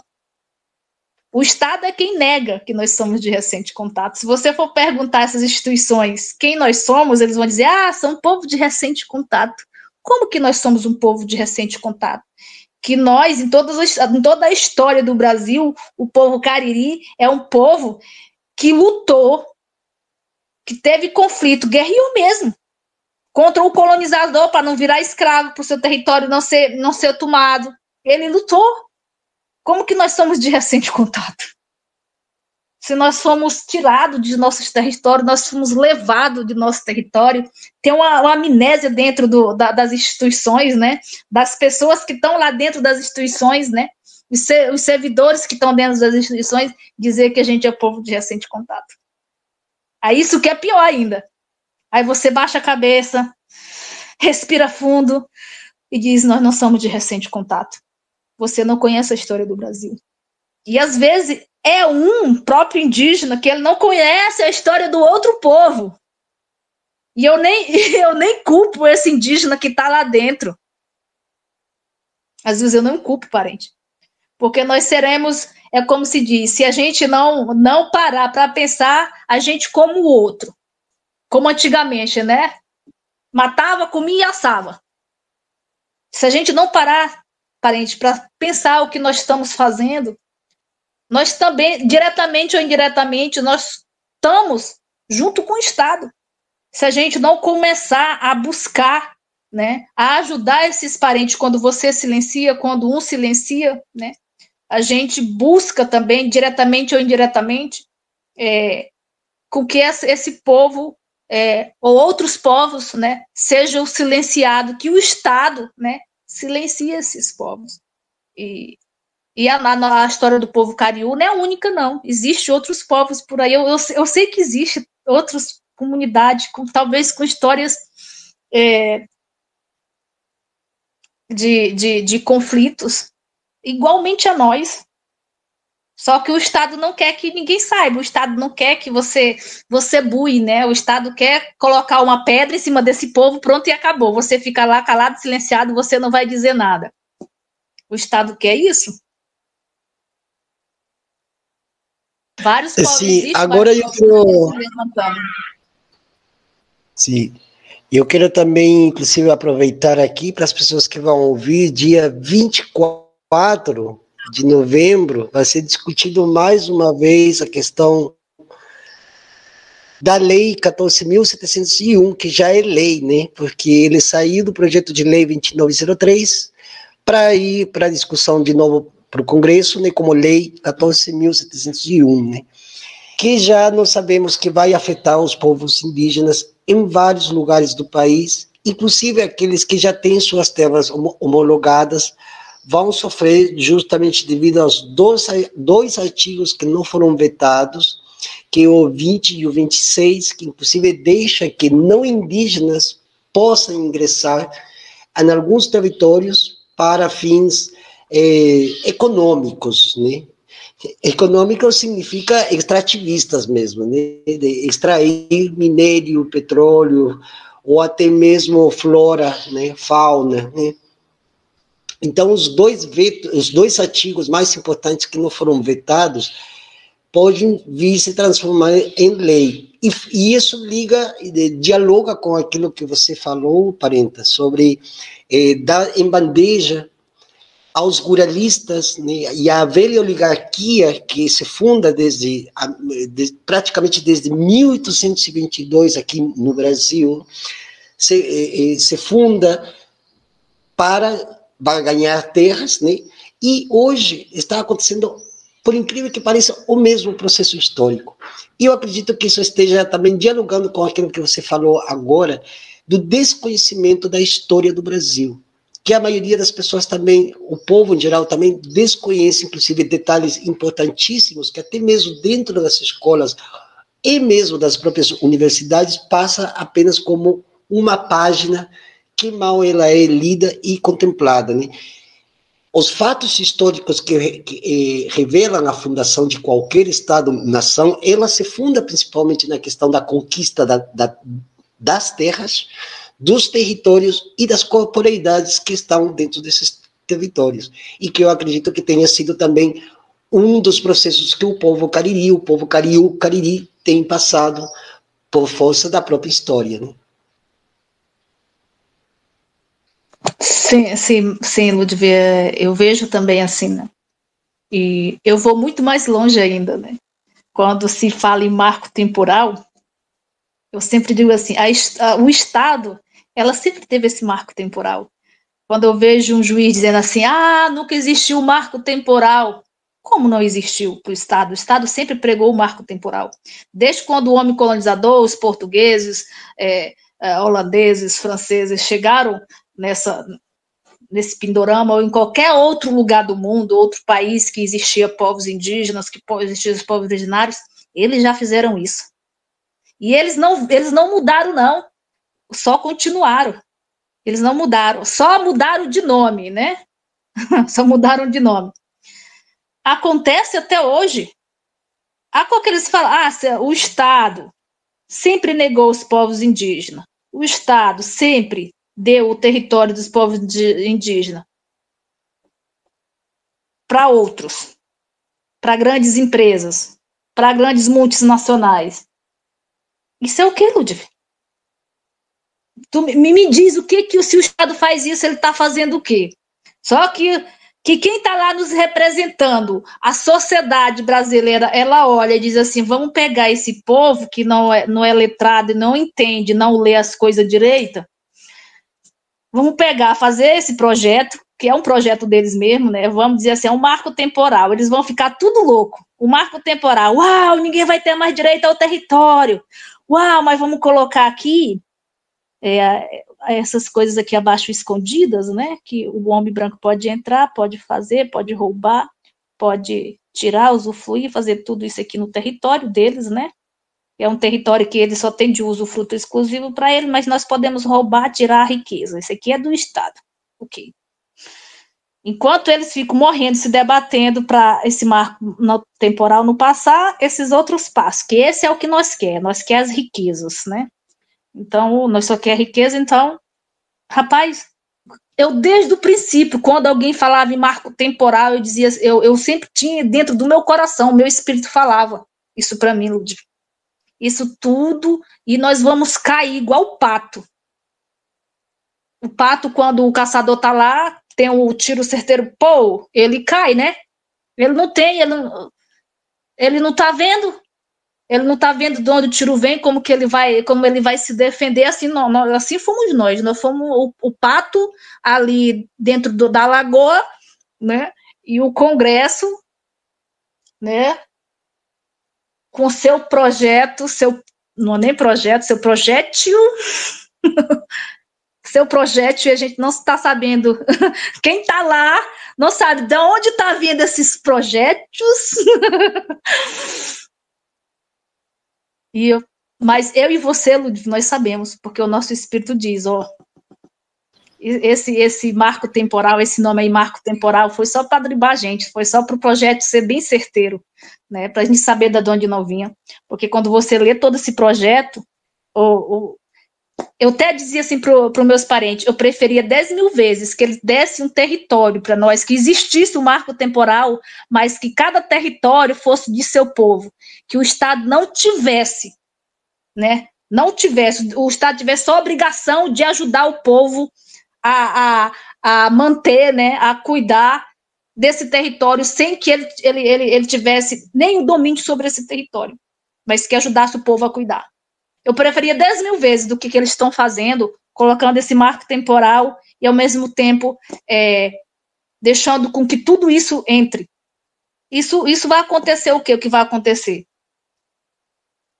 O Estado é quem nega que nós somos de recente contato. Se você for perguntar a essas instituições quem nós somos, eles vão dizer, são um povo de recente contato. Como que nós somos um povo de recente contato? Que nós, em toda a história do Brasil, o povo Cariri é um povo que lutou, que teve conflito, guerreou mesmo, contra o colonizador para não virar escravo, para o seu território não ser tomado. Ele lutou. Como que nós somos de recente contato? Se nós fomos tirados de nossos territórios, nós fomos levados de nosso território, tem uma amnésia dentro das instituições, né? Das pessoas que estão lá dentro das instituições, né? Os servidores que estão dentro das instituições, dizer que a gente é povo de recente contato. Aí isso que é pior ainda. Aí você baixa a cabeça, respira fundo e diz, nós não somos de recente contato. Você não conhece a história do Brasil. E às vezes é um próprio indígena que ele não conhece a história do outro povo. E eu nem culpo esse indígena que está lá dentro. Às vezes eu não culpo, parente. Porque nós seremos, é como se diz, se a gente não parar para pensar a gente como o outro. Como antigamente, né? Matava, comia e assava. Se a gente não parar, parente, para pensar o que nós estamos fazendo, nós também, diretamente ou indiretamente, nós estamos junto com o Estado. Se a gente não começar a buscar, né, a ajudar esses parentes quando você silencia, quando um silencia, né, a gente busca também, diretamente ou indiretamente, com que esse povo ou outros povos, né, sejam silenciados, que o Estado, né, silencie esses povos. E a história do povo Kariu não é única, não. Existem outros povos por aí. Eu sei que existem outras comunidades, talvez com histórias de conflitos, igualmente a nós. Só que o Estado não quer que ninguém saiba, o Estado não quer que você bue, né? O Estado quer colocar uma pedra em cima desse povo, pronto, e acabou. Você fica lá calado, silenciado, você não vai dizer nada. O Estado quer isso? Vários povos existem, agora eu quero... Sim. Eu quero também, inclusive, aproveitar aqui para as pessoas que vão ouvir, dia 24 de novembro, vai ser discutido mais uma vez a questão da Lei 14.701, que já é lei, né? Porque ele saiu do projeto de lei 2903 para ir para a discussão de novo para o Congresso, né, como Lei 14.701, né? Que já nós sabemos que vai afetar os povos indígenas em vários lugares do país, inclusive aqueles que já têm suas terras homologadas, vão sofrer justamente devido aos dois artigos que não foram vetados, que é o 20 e o 26, que inclusive deixa que não indígenas possam ingressar em alguns territórios para fins econômicos, né? Econômico significa extrativistas mesmo, né? De extrair minério, petróleo, ou até mesmo flora, né? Fauna, né? Então, os dois artigos mais importantes que não foram vetados podem vir se transformar em lei. E isso dialoga com aquilo que você falou, Parenta, sobre dar em bandeja aos ruralistas, né, e a velha oligarquia que se funda praticamente desde 1822 aqui no Brasil, se funda para ganhar terras, né, e hoje está acontecendo, por incrível que pareça, o mesmo processo histórico. E eu acredito que isso esteja também dialogando com aquilo que você falou agora, do desconhecimento da história do Brasil, que a maioria das pessoas também, o povo em geral também desconhece, inclusive, detalhes importantíssimos, que até mesmo dentro das escolas e mesmo das próprias universidades passa apenas como uma página que mal ela é lida e contemplada, né? Os fatos históricos que revelam a fundação de qualquer Estado-nação, ela se funda principalmente na questão da conquista das terras, dos territórios e das corporeidades que estão dentro desses territórios. E que eu acredito que tenha sido também um dos processos que o povo Cariri tem passado por força da própria história, né? Sim, Ludvia, eu vejo também assim, né? E eu vou muito mais longe ainda, né? Quando se fala em marco temporal, eu sempre digo assim, o Estado, ela sempre teve esse marco temporal. Quando eu vejo um juiz dizendo assim, nunca existiu marco temporal. Como não existiu para o Estado? O Estado sempre pregou o marco temporal. Desde quando o homem colonizador, os portugueses, holandeses, franceses chegaram nesse Pindorama ou em qualquer outro lugar do mundo, outro país que existia povos indígenas, que existiam os povos originários, eles já fizeram isso. E eles não mudaram, não. Só continuaram. Eles não mudaram. Só mudaram de nome, né? Só mudaram de nome. Acontece até hoje A qual que eles falam, o Estado sempre negou os povos indígenas. O Estado sempre deu o território dos povos indígenas para outros, para grandes empresas, para grandes multinacionais. Isso é o que, Ludwig? Tu me diz o que se o Estado faz isso, ele está fazendo o quê? Só que quem está lá nos representando, a sociedade brasileira, ela olha e diz assim, vamos pegar esse povo que não é letrado, não entende, não lê as coisas direito, vamos pegar, fazer esse projeto, que é um projeto deles mesmo, né? Vamos dizer assim, é um marco temporal, eles vão ficar tudo louco. O marco temporal, uau, ninguém vai ter mais direito ao território. Uau, mas vamos colocar aqui essas coisas aqui abaixo escondidas, né? Que o homem branco pode entrar, pode fazer, pode roubar, pode tirar, usufruir, fazer tudo isso aqui no território deles, né? É um território que ele só tem de usufruto exclusivo para ele, mas nós podemos roubar, tirar a riqueza. Isso aqui é do Estado. Ok. Enquanto eles ficam morrendo, se debatendo para esse marco temporal não passar, esses outros passam, que esse é o que nós queremos as riquezas, né? Então, nós só queremos riqueza, então, rapaz, eu desde o princípio, quando alguém falava em marco temporal, eu dizia, eu sempre tinha dentro do meu coração, meu espírito falava isso para mim, Ludwig. Isso tudo, e nós vamos cair igual o pato. O pato, quando o caçador tá lá, tem o tiro certeiro, pô, ele cai, né? Ele não tá vendo. Ele não tá vendo de onde o tiro vem, como ele vai se defender, assim, assim fomos nós fomos o pato ali dentro da lagoa, né? E o Congresso, né? Com seu projeto, não é nem projeto, seu projétil, seu projétil, e a gente não está sabendo, quem está lá não sabe de onde está vindo esses projétios, mas eu e você, Ludwig, nós sabemos, porque o nosso espírito diz, esse marco temporal, esse nome aí, marco temporal, foi só para driblar a gente, foi só para o projeto ser bem certeiro, né, para a gente saber de onde não vinha, porque quando você lê todo esse projeto, eu até dizia assim para os meus parentes, eu preferia 10.000 vezes que eles dessem um território para nós, que existisse um marco temporal, mas que cada território fosse de seu povo, que o Estado não tivesse, né, o Estado tivesse a obrigação de ajudar o povo a manter, né, a cuidar desse território sem que ele tivesse nem o domínio sobre esse território, mas que ajudasse o povo a cuidar. Eu preferia 10.000 vezes do que eles estão fazendo, colocando esse marco temporal e, ao mesmo tempo, deixando com que tudo isso entre. Isso vai acontecer o quê? O que vai acontecer?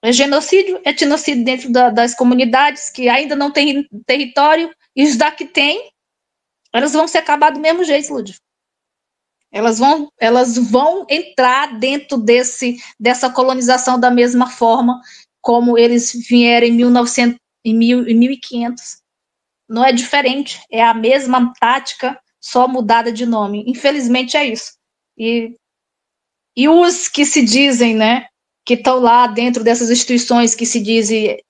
É genocídio, etnocídio dentro das comunidades que ainda não têm território, e os daqui tem, elas vão se acabar do mesmo jeito, Ludwig. Elas vão entrar dentro dessa colonização da mesma forma como eles vieram em 1500. Não é diferente, é a mesma tática, só mudada de nome. Infelizmente é isso. E os que se dizem, né, que estão lá dentro dessas instituições que se dizem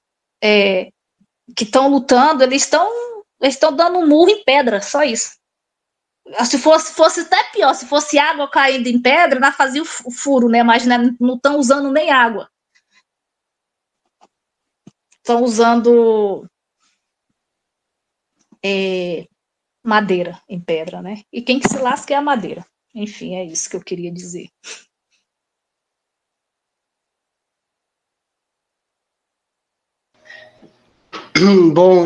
que estão lutando, eles estão dando um murro em pedra, só isso. Se fosse até pior, se fosse água caindo em pedra, não fazia o furo, né? Mas não estão usando nem água. Estão usando madeira em pedra, né? E quem que se lasca é a madeira. Enfim, é isso que eu queria dizer. Bom,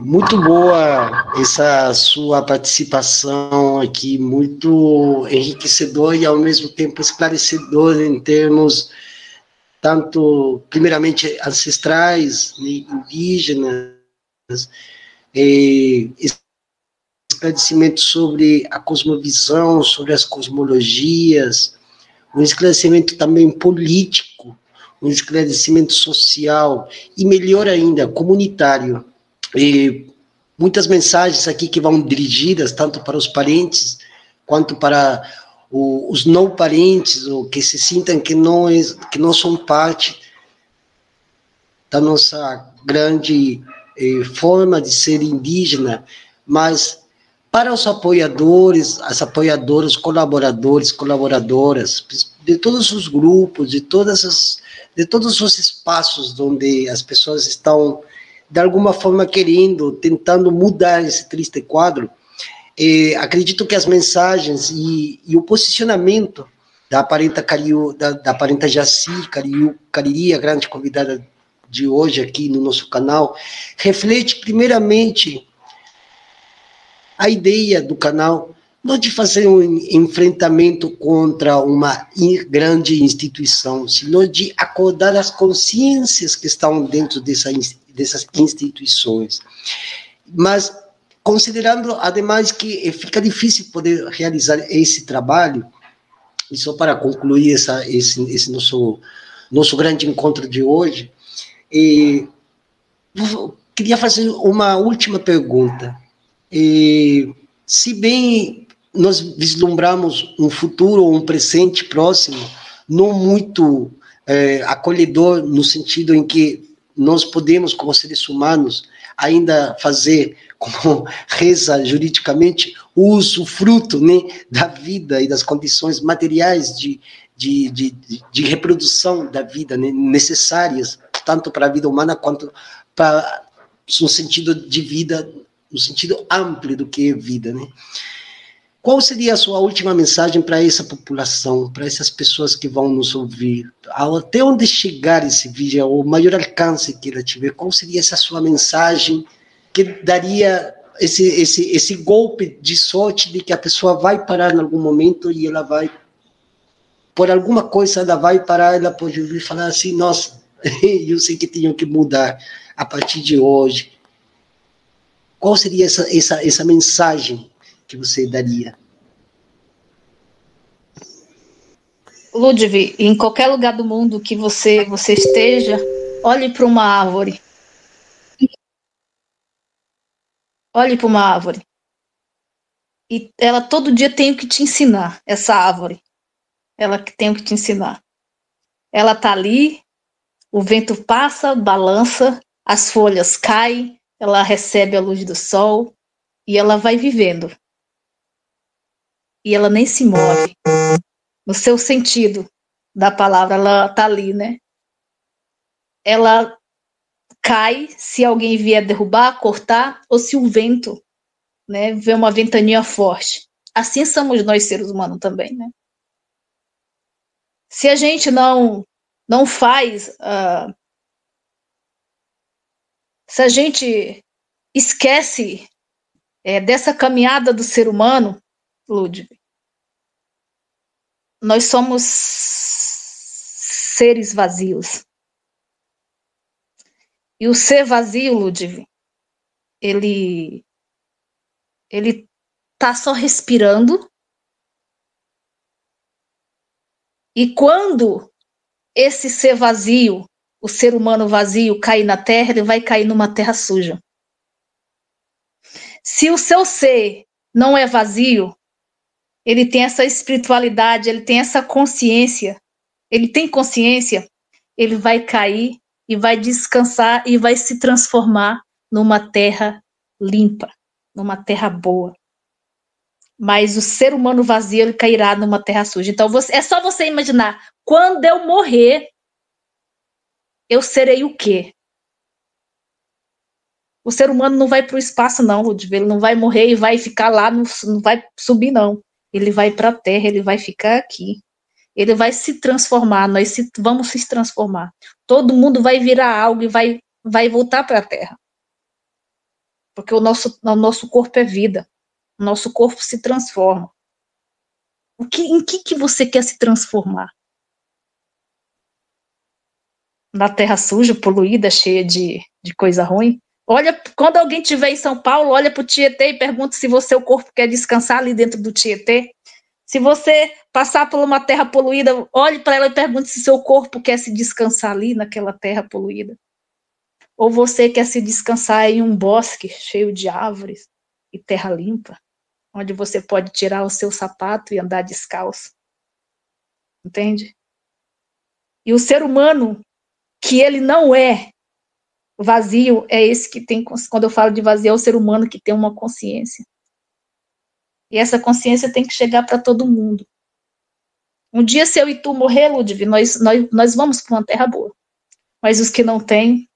muito boa essa sua participação aqui, muito enriquecedor e ao mesmo tempo esclarecedor em termos tanto, primeiramente, ancestrais, indígenas, esclarecimento sobre a cosmovisão, sobre as cosmologias, um esclarecimento também político, um esclarecimento social e, melhor ainda, comunitário. E muitas mensagens aqui que vão dirigidas tanto para os parentes quanto para os não parentes, ou que se sintam que não são parte da nossa grande forma de ser indígena, mas para os apoiadores, as apoiadoras, colaboradores, colaboradoras, de todos os grupos, de todos os espaços onde as pessoas estão, de alguma forma, tentando mudar esse triste quadro, acredito que as mensagens e o posicionamento da parenta Cariú, da parenta Jaci Cariri, a grande convidada de hoje aqui no nosso canal, reflete primeiramente a ideia do canal, não de fazer um enfrentamento contra uma grande instituição, sino de acordar as consciências que estão dentro dessas instituições. Mas, considerando, ademais, que fica difícil poder realizar esse trabalho, e só para concluir esse nosso grande encontro de hoje, queria fazer uma última pergunta. Se bem nós vislumbramos um futuro ou um presente próximo, não muito acolhedor, no sentido em que nós podemos, como seres humanos, ainda fazer, como reza juridicamente, uso, fruto, né, da vida e das condições materiais de reprodução da vida, né, necessárias, tanto para a vida humana quanto para no sentido de vida, no sentido amplo do que é vida, né? Qual seria a sua última mensagem para essa população, para essas pessoas que vão nos ouvir? Até onde chegar esse vídeo, o maior alcance que ela tiver, qual seria essa sua mensagem que daria esse golpe de sorte de que a pessoa vai parar em algum momento e ela vai, por alguma coisa, ela vai parar, ela pode ouvir falar assim, nossa, eu sei que tenho que mudar a partir de hoje. Qual seria essa mensagem que você daria? Ludwig, em qualquer lugar do mundo que você esteja, olhe para uma árvore. Olhe para uma árvore. E ela todo dia tem o que te ensinar, essa árvore. Ela tem o que te ensinar. Ela está ali, o vento passa, balança, as folhas caem, ela recebe a luz do sol e ela vai vivendo. E ela nem se move. No seu sentido da palavra, ela está ali, né? Ela cai se alguém vier derrubar, cortar, ou se o vento, né, vê uma ventania forte. Assim somos nós, seres humanos, também, né? Se a gente não faz... se a gente esquece dessa caminhada do ser humano, Ludwig, nós somos seres vazios. E o ser vazio, Ludwig, ele tá só respirando. E quando esse ser vazio, o ser humano vazio, cair na terra, ele vai cair numa terra suja. Se o seu ser não é vazio, ele tem essa espiritualidade, ele tem essa consciência, ele tem consciência, ele vai cair e vai descansar e vai se transformar numa terra limpa, numa terra boa. Mas o ser humano vazio, ele cairá numa terra suja. Então, é só você imaginar, quando eu morrer, eu serei o quê? O ser humano não vai para o espaço, não, Ludwig. Ele não vai morrer e vai ficar lá, não vai subir, não. Ele vai para a terra, ele vai ficar aqui. Ele vai se transformar, vamos se transformar. Todo mundo vai virar algo e vai voltar para a terra. Porque o nosso corpo é vida. O nosso corpo se transforma. Em que você quer se transformar? Na terra suja, poluída, cheia de coisa ruim? Olha, quando alguém estiver em São Paulo, olha para o Tietê e pergunta se o seu corpo quer descansar ali dentro do Tietê. Se você passar por uma terra poluída, olhe para ela e pergunte se seu corpo quer se descansar ali naquela terra poluída. Ou você quer se descansar em um bosque cheio de árvores e terra limpa. onde você pode tirar o seu sapato e andar descalço. Entende? E o ser humano, que ele não é vazio, é esse que tem, quando eu falo de vazio, é o ser humano que tem uma consciência. E essa consciência tem que chegar para todo mundo. Um dia, se eu e tu morrer, Ludwig, nós vamos para uma terra boa. Mas os que não têm,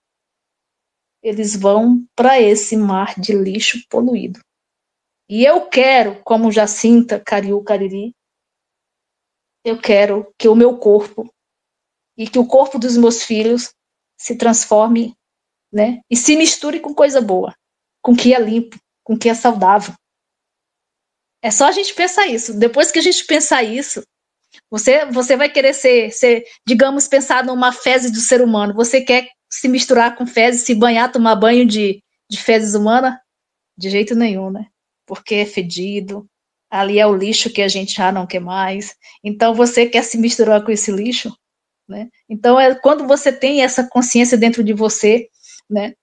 eles vão para esse mar de lixo poluído. E eu quero, como Jacinta, Cariú, Cariri, eu quero que o meu corpo e que o corpo dos meus filhos se transforme, né, e se misture com coisa boa, com que é limpo, com que é saudável. É só a gente pensar isso. Depois que a gente pensar isso, você vai querer ser, digamos, pensar numa fezes do ser humano. Você quer se misturar com fezes, se banhar, tomar banho de fezes humanas? De jeito nenhum, né? Porque é fedido, ali é o lixo que a gente já não quer mais. Então, você quer se misturar com esse lixo? Né? Então, quando você tem essa consciência dentro de você, né,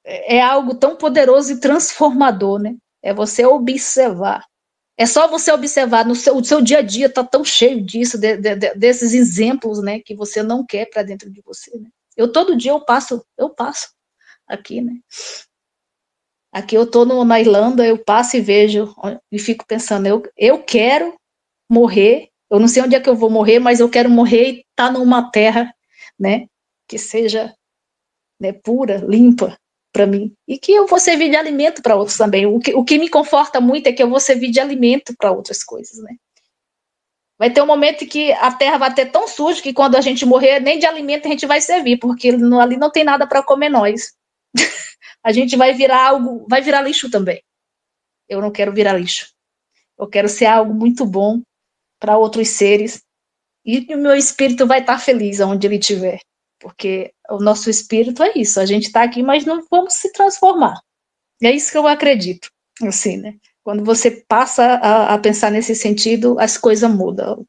é algo tão poderoso e transformador, né? É você observar. É só você observar, o seu dia a dia está tão cheio disso, desses exemplos, né, que você não quer para dentro de você. Né? Todo dia eu passo aqui, né? Aqui eu estou na Irlanda, eu passo e vejo, e fico pensando, eu quero morrer, eu não sei onde é que eu vou morrer, mas eu quero morrer e estar numa terra, né, que seja, né, pura, limpa, para mim, e que eu vou servir de alimento para outros também. O que me conforta muito é que eu vou servir de alimento para outras coisas, né? Vai ter um momento que a terra vai ter tão suja que quando a gente morrer, nem de alimento a gente vai servir, porque ali não tem nada para comer nós. A gente vai virar lixo também. Eu não quero virar lixo. Eu quero ser algo muito bom para outros seres, e o meu espírito vai estar feliz onde ele estiver. Porque o nosso espírito é isso, a gente está aqui, mas não vamos se transformar. É isso que eu acredito, assim, né? Quando você passa a pensar nesse sentido, as coisas mudam.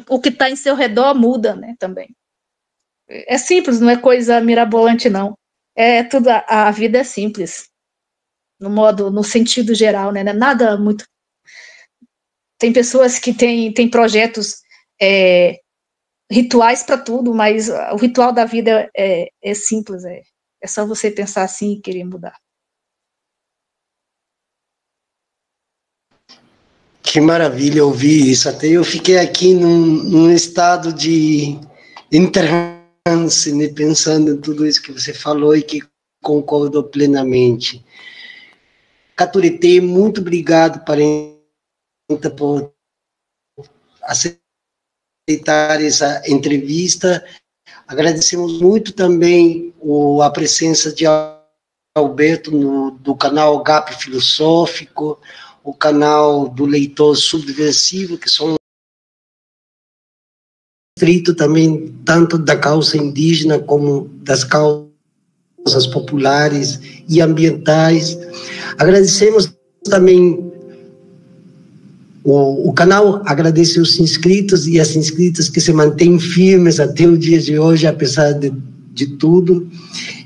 O que está em seu redor muda, né, também. É simples, não é coisa mirabolante, não. É tudo, a vida é simples, no sentido geral, né? Nada muito... Tem pessoas que têm projetos... rituais para tudo, mas o ritual da vida é simples, é só você pensar assim e querer mudar. Que maravilha ouvir isso, até eu fiquei aqui num estado de transe, né, pensando em tudo isso que você falou e que concordo plenamente. Caturité, muito obrigado, Parenta, por aceitar essa entrevista. Agradecemos muito também a presença de Alberto do canal GAP Filosófico, o canal do Leitor Subversivo, que são escrito também tanto da causa indígena como das causas populares e ambientais. Agradecemos também o canal, agradece os inscritos e as inscritas que se mantêm firmes até o dia de hoje, apesar de tudo.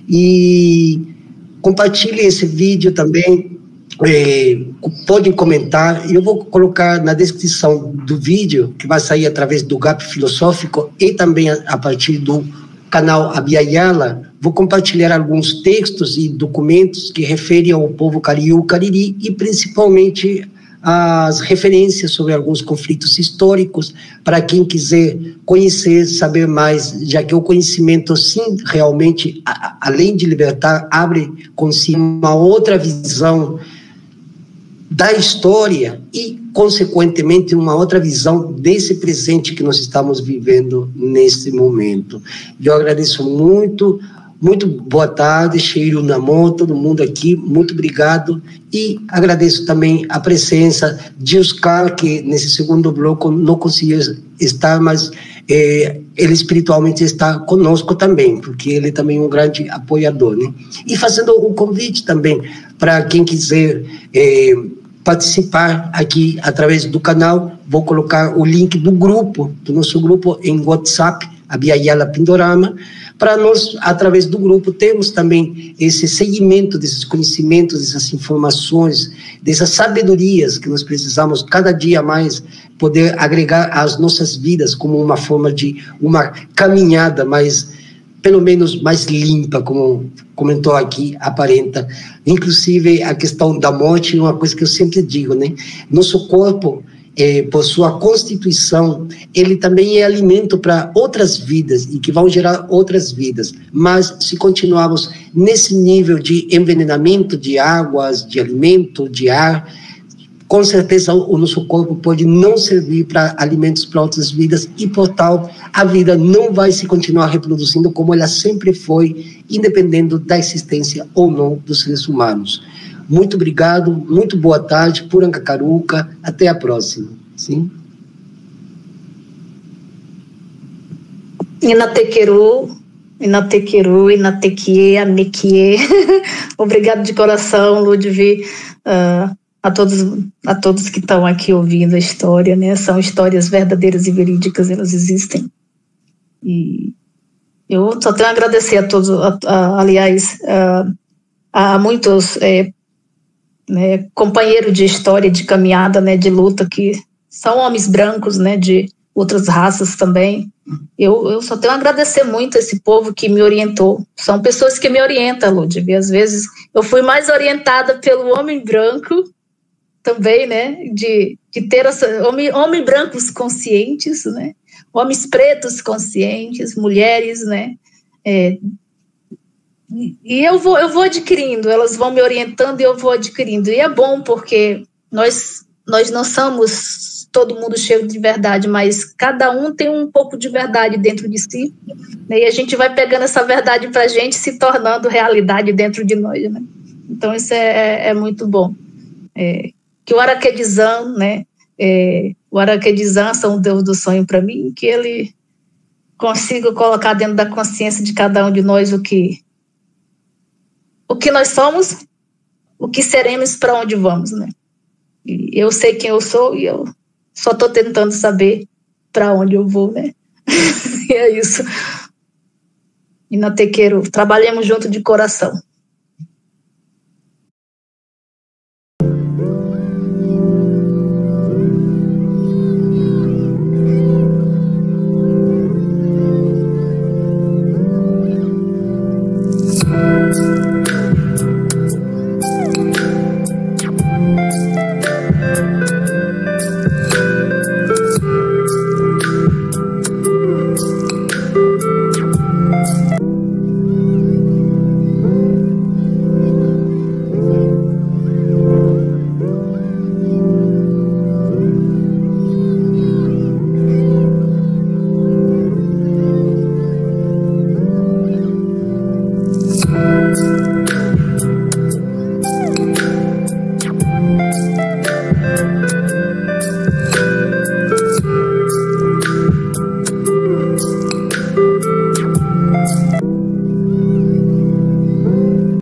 E compartilhe esse vídeo também, podem comentar. Eu vou colocar na descrição do vídeo, que vai sair através do GAP Filosófico e também a partir do canal Abya Yala, vou compartilhar alguns textos e documentos que referem ao povo Cariú Cariri e principalmente as referências sobre alguns conflitos históricos, para quem quiser conhecer, saber mais, já que o conhecimento, sim, realmente, além de libertar, abre consigo uma outra visão da história e, consequentemente, uma outra visão desse presente que nós estamos vivendo nesse momento. Eu agradeço muito. Muito boa tarde, Cheiro Namon, todo mundo aqui, muito obrigado, e agradeço também a presença de Oscar, que nesse segundo bloco não conseguiu estar, mas ele espiritualmente está conosco também, porque ele também é um grande apoiador, né? E fazendo um convite também para quem quiser participar aqui através do canal, vou colocar o link do nosso grupo em WhatsApp, Abya Yala Pindorama, para nós, através do grupo, termos também esse segmento desses conhecimentos, dessas informações, dessas sabedorias que nós precisamos cada dia mais poder agregar às nossas vidas como uma forma de uma caminhada mais, pelo menos mais limpa, como comentou aqui, aparenta. Inclusive, a questão da morte é uma coisa que eu sempre digo, né? Nosso corpo, por sua constituição, ele também é alimento para outras vidas e que vão gerar outras vidas. Mas se continuarmos nesse nível de envenenamento de águas, de alimento, de ar, com certeza o nosso corpo pode não servir para alimentos para outras vidas e, por tal, a vida não vai se continuar reproduzindo como ela sempre foi, independendo da existência ou não dos seres humanos. Muito obrigado, muito boa tarde, Purancacaruca, até a próxima. Sim? Inatequeru, Inatequie, Amequie. Obrigado de coração, Ludwig, a todos que estão aqui ouvindo a história, né? São histórias verdadeiras e verídicas, elas existem. E eu só tenho a agradecer a todos, aliás, a muitos né, companheiros de história, de caminhada, né, de luta, que são homens brancos, né, de outras raças também. Eu só tenho a agradecer muito a esse povo que me orientou. São pessoas que me orientam, Ludwig. Às vezes eu fui mais orientada pelo homem branco também, né, de ter homens brancos conscientes, né, homens pretos conscientes, mulheres, né, e eu vou adquirindo, elas vão me orientando e eu vou adquirindo, e é bom porque nós não somos todo mundo cheio de verdade, mas cada um tem um pouco de verdade dentro de si, né, e a gente vai pegando essa verdade para a gente, se tornando realidade dentro de nós, né, então isso é muito bom. Que o Araquedizan, né, o Araquedizan são o Deus do sonho para mim, que ele consiga colocar dentro da consciência de cada um de nós o que nós somos, o que seremos, para onde vamos, né? E eu sei quem eu sou e eu só estou tentando saber para onde eu vou, né? E é isso. Inatequeiro, trabalhemos junto de coração.